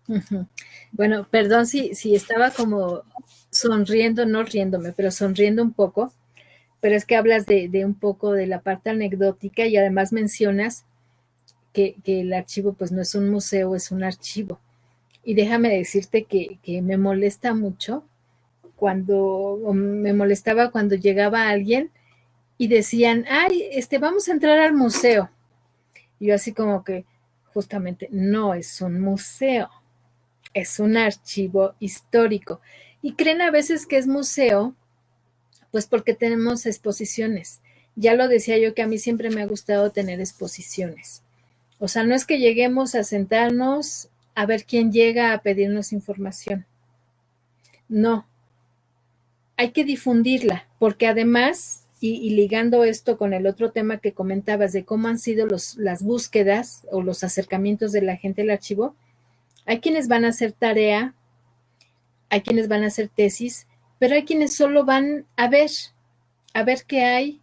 Ujú. Bueno, perdón si estaba como sonriendo, no riéndome, pero sonriendo un poco, pero es que hablas de un poco de la parte anecdótica y además mencionas que el archivo pues no es un museo, es un archivo. Y déjame decirte que me molesta mucho o me molestaba cuando llegaba alguien y decían, ay, vamos a entrar al museo. Y yo así como que, justamente, no es un museo, es un archivo histórico. Y creen a veces que es museo, pues porque tenemos exposiciones. Ya lo decía yo que a mí siempre me ha gustado tener exposiciones. O sea, no es que lleguemos a sentarnos a ver quién llega a pedirnos información. No, hay que difundirla, porque además, y ligando esto con el otro tema que comentabas de cómo han sido las búsquedas o los acercamientos de la gente al archivo, hay quienes van a hacer tarea, hay quienes van a hacer tesis, pero hay quienes solo van a ver qué hay,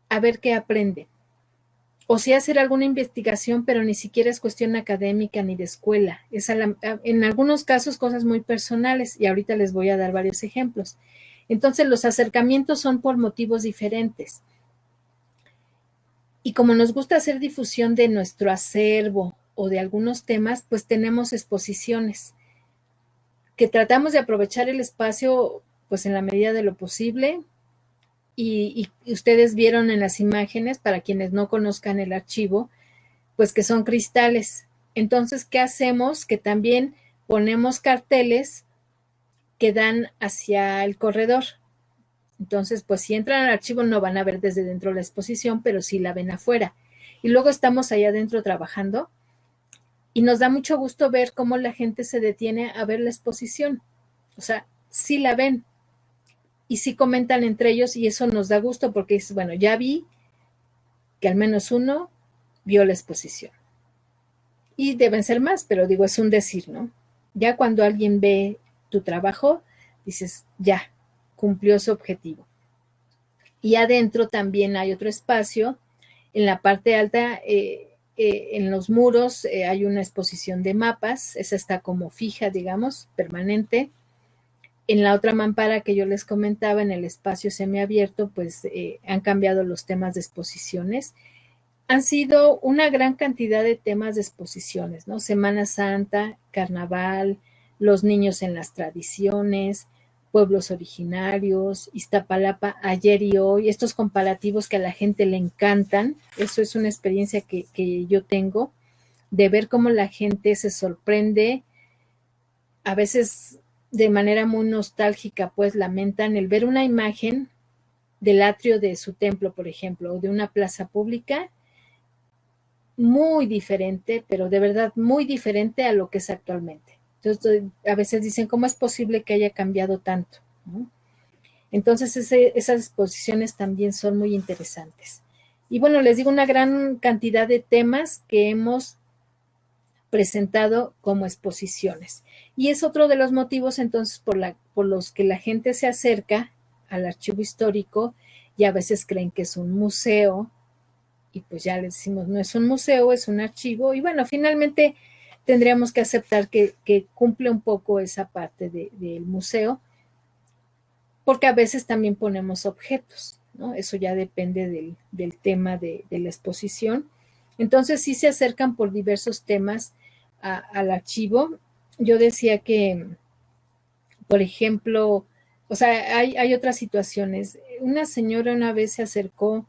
a ver qué aprenden. O sea, hacer alguna investigación, pero ni siquiera es cuestión académica ni de escuela. En algunos casos cosas muy personales y ahorita les voy a dar varios ejemplos. Entonces los acercamientos son por motivos diferentes. Y como nos gusta hacer difusión de nuestro acervo o de algunos temas, pues tenemos exposiciones que tratamos de aprovechar el espacio pues en la medida de lo posible. Y ustedes vieron en las imágenes, para quienes no conozcan el archivo, pues que son cristales. Entonces, ¿qué hacemos? Que también ponemos carteles que dan hacia el corredor. Entonces, pues si entran al archivo no van a ver desde dentro de la exposición, pero sí la ven afuera. Y luego estamos allá adentro trabajando y nos da mucho gusto ver cómo la gente se detiene a ver la exposición. O sea, sí la ven y sí comentan entre ellos y eso nos da gusto porque es, bueno, ya vi que al menos uno vio la exposición. Y deben ser más, pero digo, es un decir, ¿no? Ya cuando alguien ve tu trabajo, dices, ya, cumplió su objetivo. Y adentro también hay otro espacio, en la parte alta, en los muros, hay una exposición de mapas, esa está como fija, digamos, permanente. En la otra mampara que yo les comentaba, en el espacio semiabierto, pues han cambiado los temas de exposiciones. Han sido una gran cantidad de temas de exposiciones, ¿no? Semana Santa, Carnaval, los niños en las tradiciones, pueblos originarios, Iztapalapa, ayer y hoy, estos comparativos que a la gente le encantan. Eso es una experiencia que yo tengo de ver cómo la gente se sorprende, a veces de manera muy nostálgica, pues lamentan el ver una imagen del atrio de su templo, por ejemplo, o de una plaza pública muy diferente, pero de verdad muy diferente a lo que es actualmente. Entonces, a veces dicen, ¿cómo es posible que haya cambiado tanto? ¿No? Entonces, esas exposiciones también son muy interesantes. Y bueno, les digo una gran cantidad de temas que hemos presentado como exposiciones. Y es otro de los motivos entonces por los que la gente se acerca al archivo histórico y a veces creen que es un museo, y pues ya les decimos, no es un museo, es un archivo, y bueno, finalmente tendríamos que aceptar que cumple un poco esa parte del museo, porque a veces también ponemos objetos, ¿no? Eso ya depende del tema de la exposición. Entonces sí se acercan por diversos temas al archivo. Yo decía que, por ejemplo, o sea, hay otras situaciones. Una señora una vez se acercó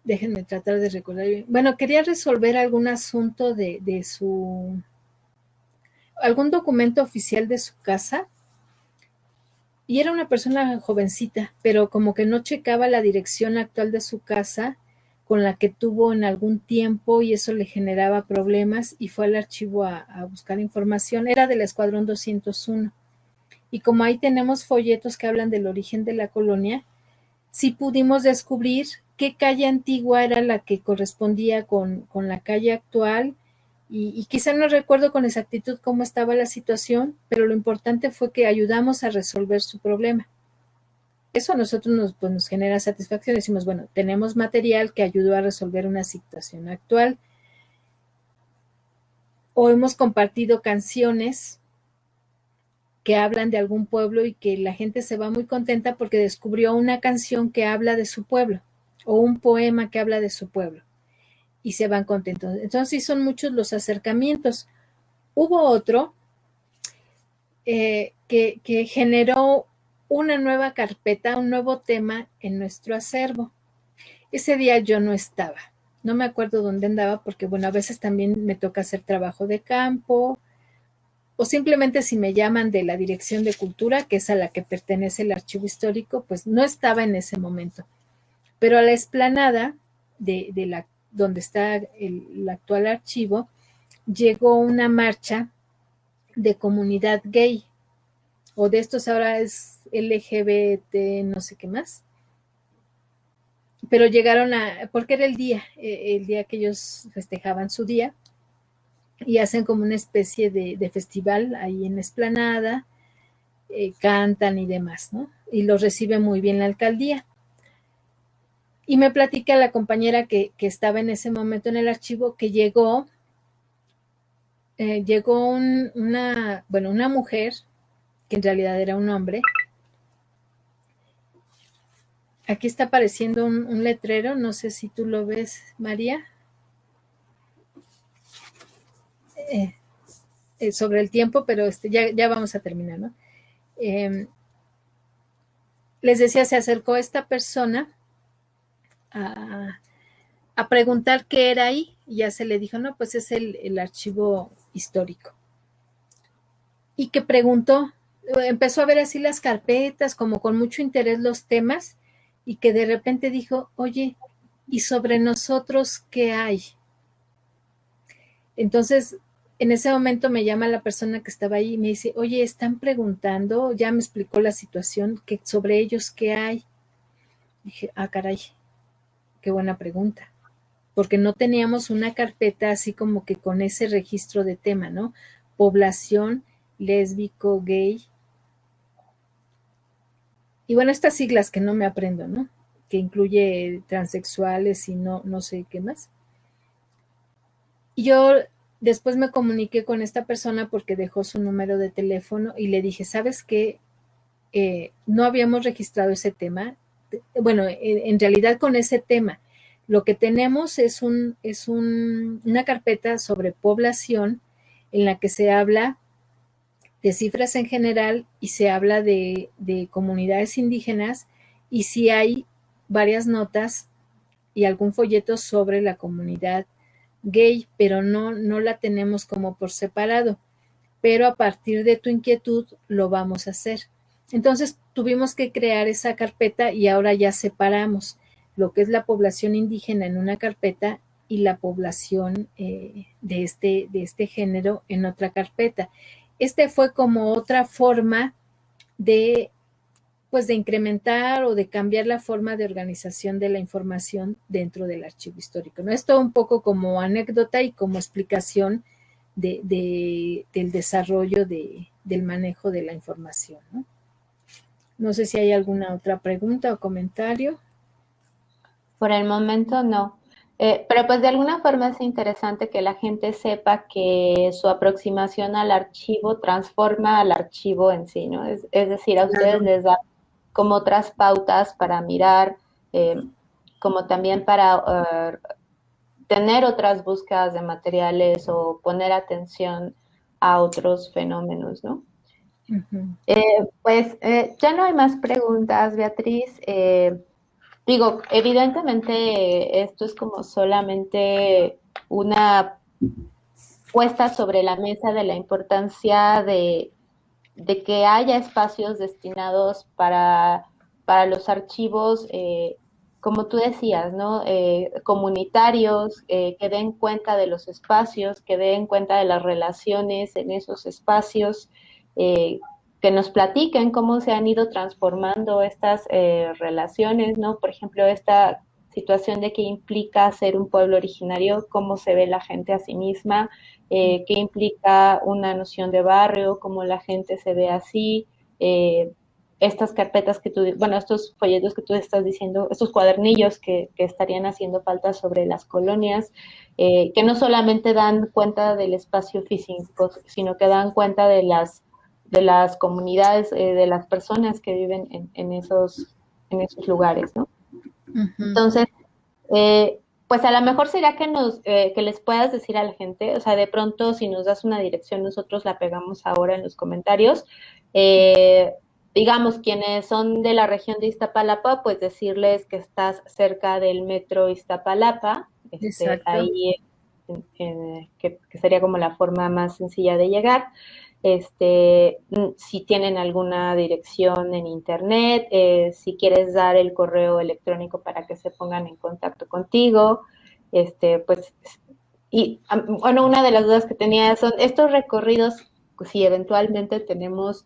Déjenme tratar de recordar bien. Bueno, quería resolver algún asunto algún documento oficial de su casa. Y era una persona jovencita, pero como que no checaba la dirección actual de su casa con la que tuvo en algún tiempo y eso le generaba problemas y fue al archivo a buscar información. Era del Escuadrón 201. Y como ahí tenemos folletos que hablan del origen de la colonia, sí pudimos descubrir qué calle antigua era la que correspondía con la calle actual y quizá no recuerdo con exactitud cómo estaba la situación, pero lo importante fue que ayudamos a resolver su problema. Eso a nosotros nos genera satisfacción. Decimos, bueno, tenemos material que ayudó a resolver una situación actual. O hemos compartido canciones que hablan de algún pueblo y que la gente se va muy contenta porque descubrió una canción que habla de su pueblo o un poema que habla de su pueblo y se van contentos. Entonces sí son muchos los acercamientos. Hubo otro que generó una nueva carpeta, un nuevo tema en nuestro acervo. Ese día yo no estaba, no me acuerdo dónde andaba porque, bueno, a veces también me toca hacer trabajo de campo o simplemente si me llaman de la Dirección de Cultura, que es a la que pertenece el archivo histórico, pues no estaba en ese momento. Pero a la explanada donde está el actual archivo, llegó una marcha de comunidad gay, o de estos ahora es LGBT, no sé qué más, pero llegaron porque era el día que ellos festejaban su día, y hacen como una especie de festival ahí en la explanada, cantan y demás, ¿no? Y los recibe muy bien la alcaldía. Y me platica la compañera que estaba en ese momento en el archivo que llegó una mujer, que en realidad era un hombre. Aquí está apareciendo un letrero, no sé si tú lo ves, María, sobre el tiempo, pero ya vamos a terminar, ¿no? Les decía, se acercó esta persona a preguntar qué era ahí, y ya se le dijo, no, pues es el archivo histórico. Y que preguntó, empezó a ver así las carpetas, como con mucho interés los temas, y que de repente dijo, oye, ¿y sobre nosotros qué hay? Entonces, en ese momento me llama la persona que estaba ahí y me dice, oye, están preguntando, ya me explicó la situación, que sobre ellos qué hay. Dije, ah, caray, qué buena pregunta, porque no teníamos una carpeta así como que con ese registro de tema, ¿no? Población, lésbico, gay. Y bueno, estas siglas que no me aprendo, ¿no? Que incluye transexuales y no sé qué más. Y yo después me comuniqué con esta persona porque dejó su número de teléfono y le dije, ¿sabes qué? No habíamos registrado ese tema. Bueno, en realidad con ese tema, lo que tenemos es una carpeta sobre población en la que se habla de cifras en general y se habla de comunidades indígenas y si hay varias notas y algún folleto sobre la comunidad gay, pero no la tenemos como por separado. Pero a partir de tu inquietud lo vamos a hacer. Entonces tuvimos que crear esa carpeta y ahora ya separamos lo que es la población indígena en una carpeta y la población de este género en otra carpeta. Fue como otra forma de pues de incrementar o de cambiar la forma de organización de la información dentro del archivo histórico, ¿no? Esto un poco como anécdota y como explicación del desarrollo del manejo de la información, ¿no? No sé si hay alguna otra pregunta o comentario. Por el momento no. Pero pues de alguna forma es interesante que la gente sepa que su aproximación al archivo transforma al archivo en sí, ¿no? Es decir, a ustedes Claro. les da como otras pautas para mirar, eh, como también para tener otras búsquedas de materiales o poner atención a otros fenómenos, ¿no? Uh-huh. Pues ya no hay más preguntas, Beatriz. Digo, evidentemente esto es como solamente una puesta sobre la mesa de la importancia de que haya espacios destinados para los archivos, como tú decías, ¿no? Comunitarios, que den cuenta de los espacios, que den cuenta de las relaciones en esos espacios, eh, que nos platiquen cómo se han ido transformando estas relaciones, ¿no? Por ejemplo, esta situación de qué implica ser un pueblo originario, cómo se ve la gente a sí misma, qué implica una noción de barrio, cómo la gente se ve así, eh, estas carpetas que tú, bueno, estos folletos que tú estás diciendo, estos cuadernillos que estarían haciendo falta sobre las colonias, que no solamente dan cuenta del espacio físico, sino que dan cuenta de las comunidades, de las personas que viven en esos lugares, ¿no? Ujú. Entonces, pues a lo mejor sería que les puedas decir a la gente, o sea, de pronto si nos das una dirección, nosotros la pegamos ahora en los comentarios. Eh, digamos, quienes son de la región de Iztapalapa, pues decirles que estás cerca del metro Iztapalapa, Exacto. ahí que sería como la forma más sencilla de llegar. Si tienen alguna dirección en internet, si quieres dar el correo electrónico para que se pongan en contacto contigo, pues, y bueno, una de las dudas que tenía son estos recorridos, pues, si eventualmente tenemos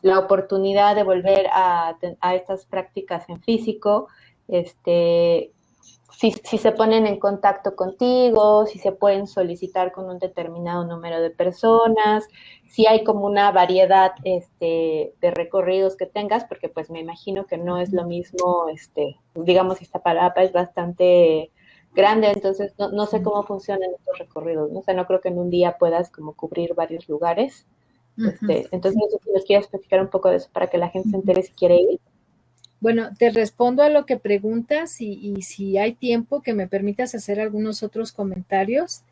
la oportunidad de volver a estas prácticas en físico, si se ponen en contacto contigo, si se pueden solicitar con un determinado número de personas, si hay como una variedad de recorridos que tengas, porque pues me imagino que no es lo mismo, digamos, Iztapalapa es bastante grande, entonces no sé cómo funcionan estos recorridos, ¿no? O sea, no creo que en un día puedas como cubrir varios lugares. Ujú. Entonces no sé si nos quieres platicar un poco de eso para que la gente se Ujú. entere si quiere ir. Bueno, te respondo a lo que preguntas y si hay tiempo que me permitas hacer algunos otros comentarios,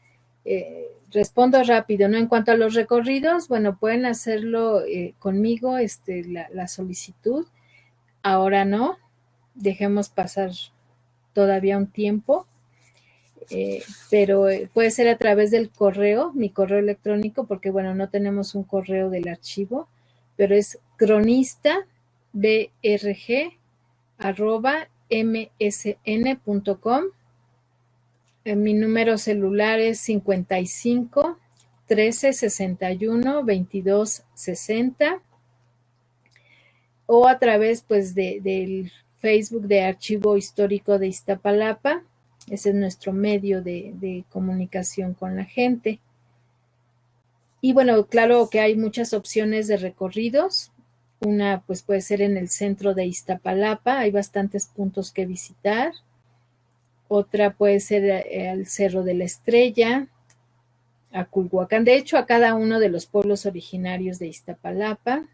respondo rápido, ¿no? En cuanto a los recorridos, bueno, pueden hacerlo conmigo, la solicitud. Ahora no, dejemos pasar todavía un tiempo, pero puede ser a través del correo, mi correo electrónico, porque bueno, no tenemos un correo del archivo, pero es cronista brg arroba msn.com. Mi número celular es 55 13 61 22 60 o a través pues del Facebook de Archivo Histórico de Iztapalapa. Ese es nuestro medio de comunicación con la gente. Y bueno, claro que hay muchas opciones de recorridos. Una pues puede ser en el centro de Iztapalapa, hay bastantes puntos que visitar. Otra puede ser al Cerro de la Estrella, a Culhuacán, de hecho a cada uno de los pueblos originarios de Iztapalapa.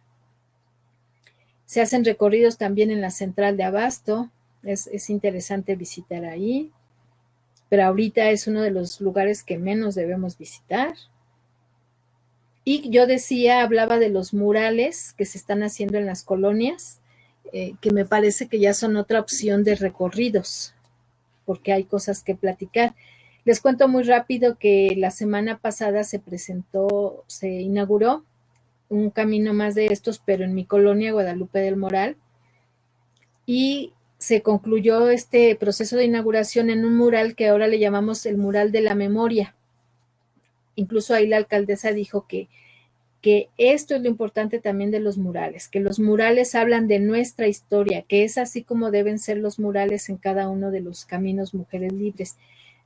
Se hacen recorridos también en la central de Abasto, es interesante visitar ahí, pero ahorita es uno de los lugares que menos debemos visitar. Y yo decía, hablaba de los murales que se están haciendo en las colonias, que me parece que ya son otra opción de recorridos, porque hay cosas que platicar. Les cuento muy rápido que la semana pasada se inauguró un camino más de estos, pero en mi colonia, Guadalupe del Moral, y se concluyó este proceso de inauguración en un mural que ahora le llamamos el mural de la memoria. Incluso ahí la alcaldesa dijo que esto es lo importante también de los murales, que los murales hablan de nuestra historia, que es así como deben ser los murales en cada uno de los caminos Mujeres Libres.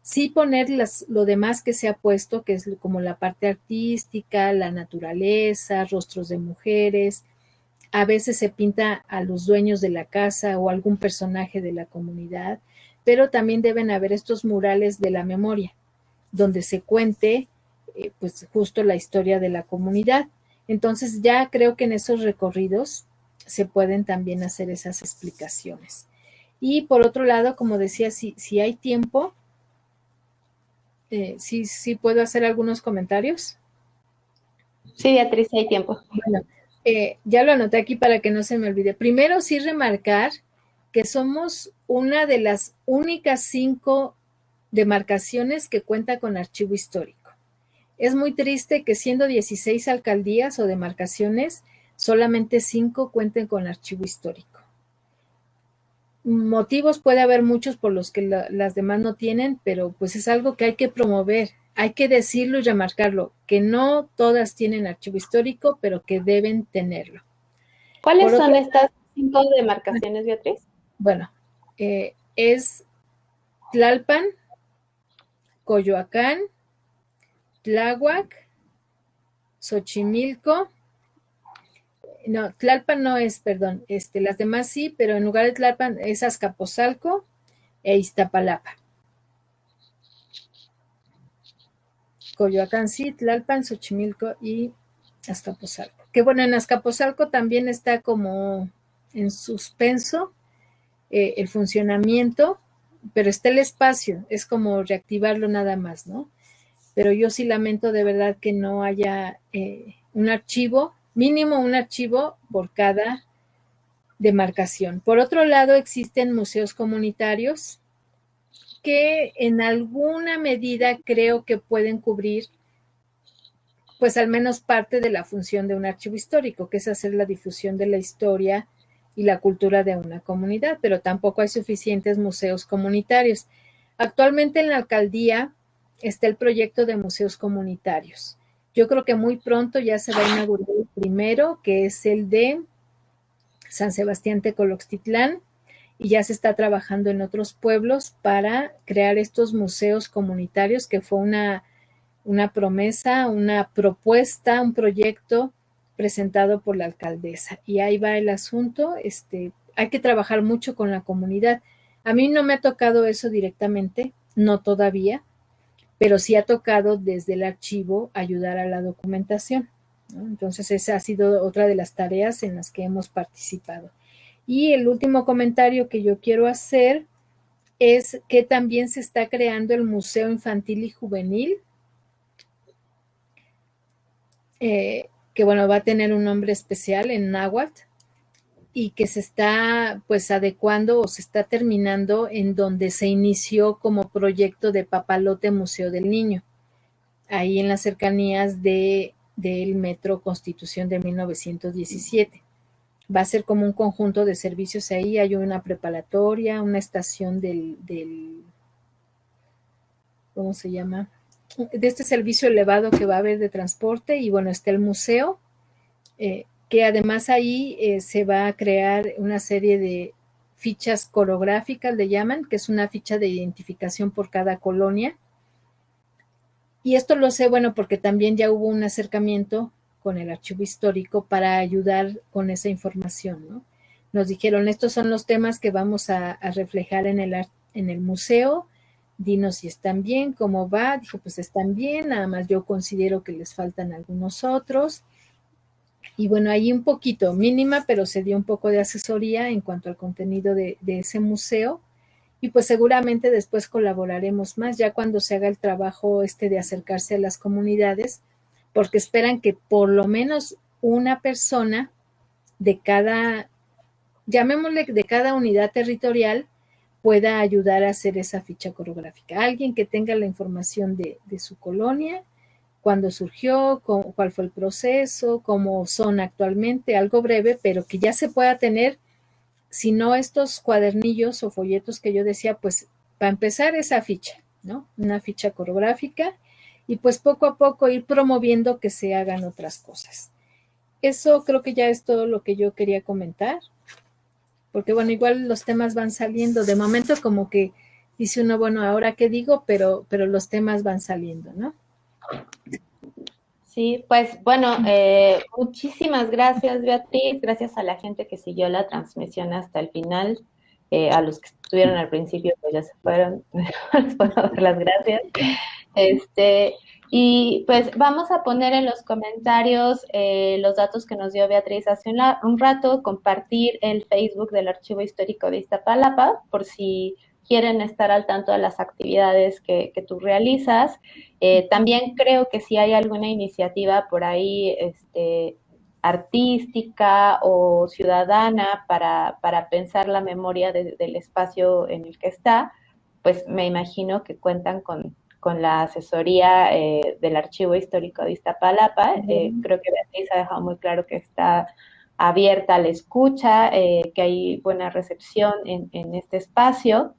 Sí poner lo demás que se ha puesto, que es como la parte artística, la naturaleza, rostros de mujeres, a veces se pinta a los dueños de la casa o algún personaje de la comunidad, pero también deben haber estos murales de la memoria, donde se cuente pues justo la historia de la comunidad. Entonces ya creo que en esos recorridos se pueden también hacer esas explicaciones. Y por otro lado, como decía, si hay tiempo, sí puedo hacer algunos comentarios. Sí, Beatriz, hay tiempo. Bueno, ya lo anoté aquí para que no se me olvide. Primero, sí remarcar que somos una de las únicas 5 demarcaciones que cuenta con archivo histórico. Es muy triste que siendo 16 alcaldías o demarcaciones, solamente 5 cuenten con archivo histórico. Motivos puede haber muchos por los que las demás no tienen, pero pues es algo que hay que promover, hay que decirlo y remarcarlo, que no todas tienen archivo histórico, pero que deben tenerlo. ¿Cuáles Por son otro, estas 5 demarcaciones, Beatriz? bueno, es Tlalpan, Coyoacán, Tláhuac, Xochimilco, no, Tlalpan no es, perdón, las demás sí, pero en lugar de Tlalpan es Azcapotzalco e Iztapalapa. Coyoacán sí, Tlalpan, Xochimilco y Azcapotzalco. Que bueno, en Azcapotzalco también está como en suspenso el funcionamiento, pero está el espacio, es como reactivarlo nada más, ¿no? Pero yo sí lamento de verdad que no haya un archivo, mínimo un archivo por cada demarcación. Por otro lado, existen museos comunitarios que en alguna medida creo que pueden cubrir pues al menos parte de la función de un archivo histórico, que es hacer la difusión de la historia y la cultura de una comunidad, pero tampoco hay suficientes museos comunitarios. Actualmente en la alcaldía está el proyecto de museos comunitarios. Yo creo que muy pronto ya se va a inaugurar el primero, que es el de San Sebastián Tecoloxtitlán, y ya se está trabajando en otros pueblos para crear estos museos comunitarios, que fue una promesa, una propuesta, un proyecto presentado por la alcaldesa. Y ahí va el asunto, hay que trabajar mucho con la comunidad. A mí no me ha tocado eso directamente, no todavía, pero sí ha tocado desde el archivo ayudar a la documentación, ¿no? Entonces esa ha sido otra de las tareas en las que hemos participado. Y el último comentario que yo quiero hacer es que también se está creando el Museo Infantil y Juvenil, que bueno, va a tener un nombre especial en náhuatl y que se está pues adecuando o se está terminando en donde se inició como proyecto de Papalote Museo del Niño, ahí en las cercanías del Metro Constitución de 1917. Va a ser como un conjunto de servicios ahí, hay una preparatoria, una estación ¿cómo se llama? De este servicio elevado que va a haber de transporte, y bueno, está el museo, que además ahí se va a crear una serie de fichas coreográficas, le llaman, que es una ficha de identificación por cada colonia. Y esto lo sé, bueno, porque también ya hubo un acercamiento con el archivo histórico para ayudar con esa información, ¿no? Nos dijeron, estos son los temas que vamos a reflejar en el museo, dinos si están bien, cómo va. Dijo, pues están bien, nada más yo considero que les faltan algunos otros. Y bueno, ahí un poquito, mínima, pero se dio un poco de asesoría en cuanto al contenido de ese museo. Y pues seguramente después colaboraremos más ya cuando se haga el trabajo de acercarse a las comunidades, porque esperan que por lo menos una persona de cada, llamémosle de cada unidad territorial, pueda ayudar a hacer esa ficha coreográfica. Alguien que tenga la información de su colonia, cuándo surgió, cuál fue el proceso, cómo son actualmente, algo breve, pero que ya se pueda tener, si no estos cuadernillos o folletos que yo decía, pues para empezar esa ficha, ¿no? Una ficha coreográfica, y pues poco a poco ir promoviendo que se hagan otras cosas. Eso creo que ya es todo lo que yo quería comentar, porque bueno, igual los temas van saliendo, de momento como que dice uno, bueno, ahora qué digo, pero los temas van saliendo, ¿no? Sí, pues bueno, muchísimas gracias, Beatriz, gracias a la gente que siguió la transmisión hasta el final, a los que estuvieron al principio pues ya se fueron, les puedo dar las gracias. Y pues vamos a poner en los comentarios los datos que nos dio Beatriz hace un rato, compartir el Facebook del Archivo Histórico de Iztapalapa, por si quieren estar al tanto de las actividades que tú realizas. También creo que si hay alguna iniciativa por ahí, artística o ciudadana para pensar la memoria del espacio en el que está, pues me imagino que cuentan con la asesoría del Archivo Histórico de Iztapalapa. Creo que Beatriz ha dejado muy claro que está abierta a la escucha, que hay buena recepción en este espacio.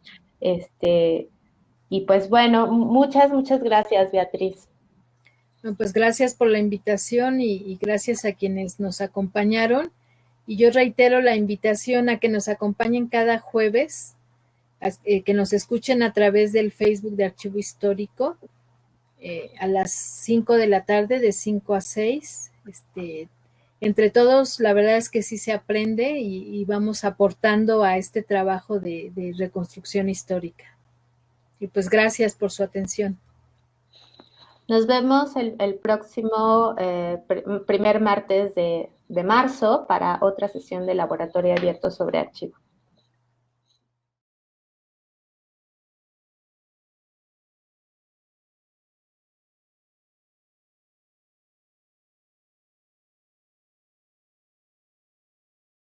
Y pues bueno, muchas gracias, Beatriz. Pues gracias por la invitación y gracias a quienes nos acompañaron. Y yo reitero la invitación a que nos acompañen cada jueves, que nos escuchen a través del Facebook de Archivo Histórico, a las 5 de la tarde, de 5 a 6. Entre todos, la verdad es que sí se aprende y vamos aportando a este trabajo de reconstrucción histórica. Y pues gracias por su atención. Nos vemos el próximo primer martes de marzo para otra sesión de laboratorio abierto sobre archivo.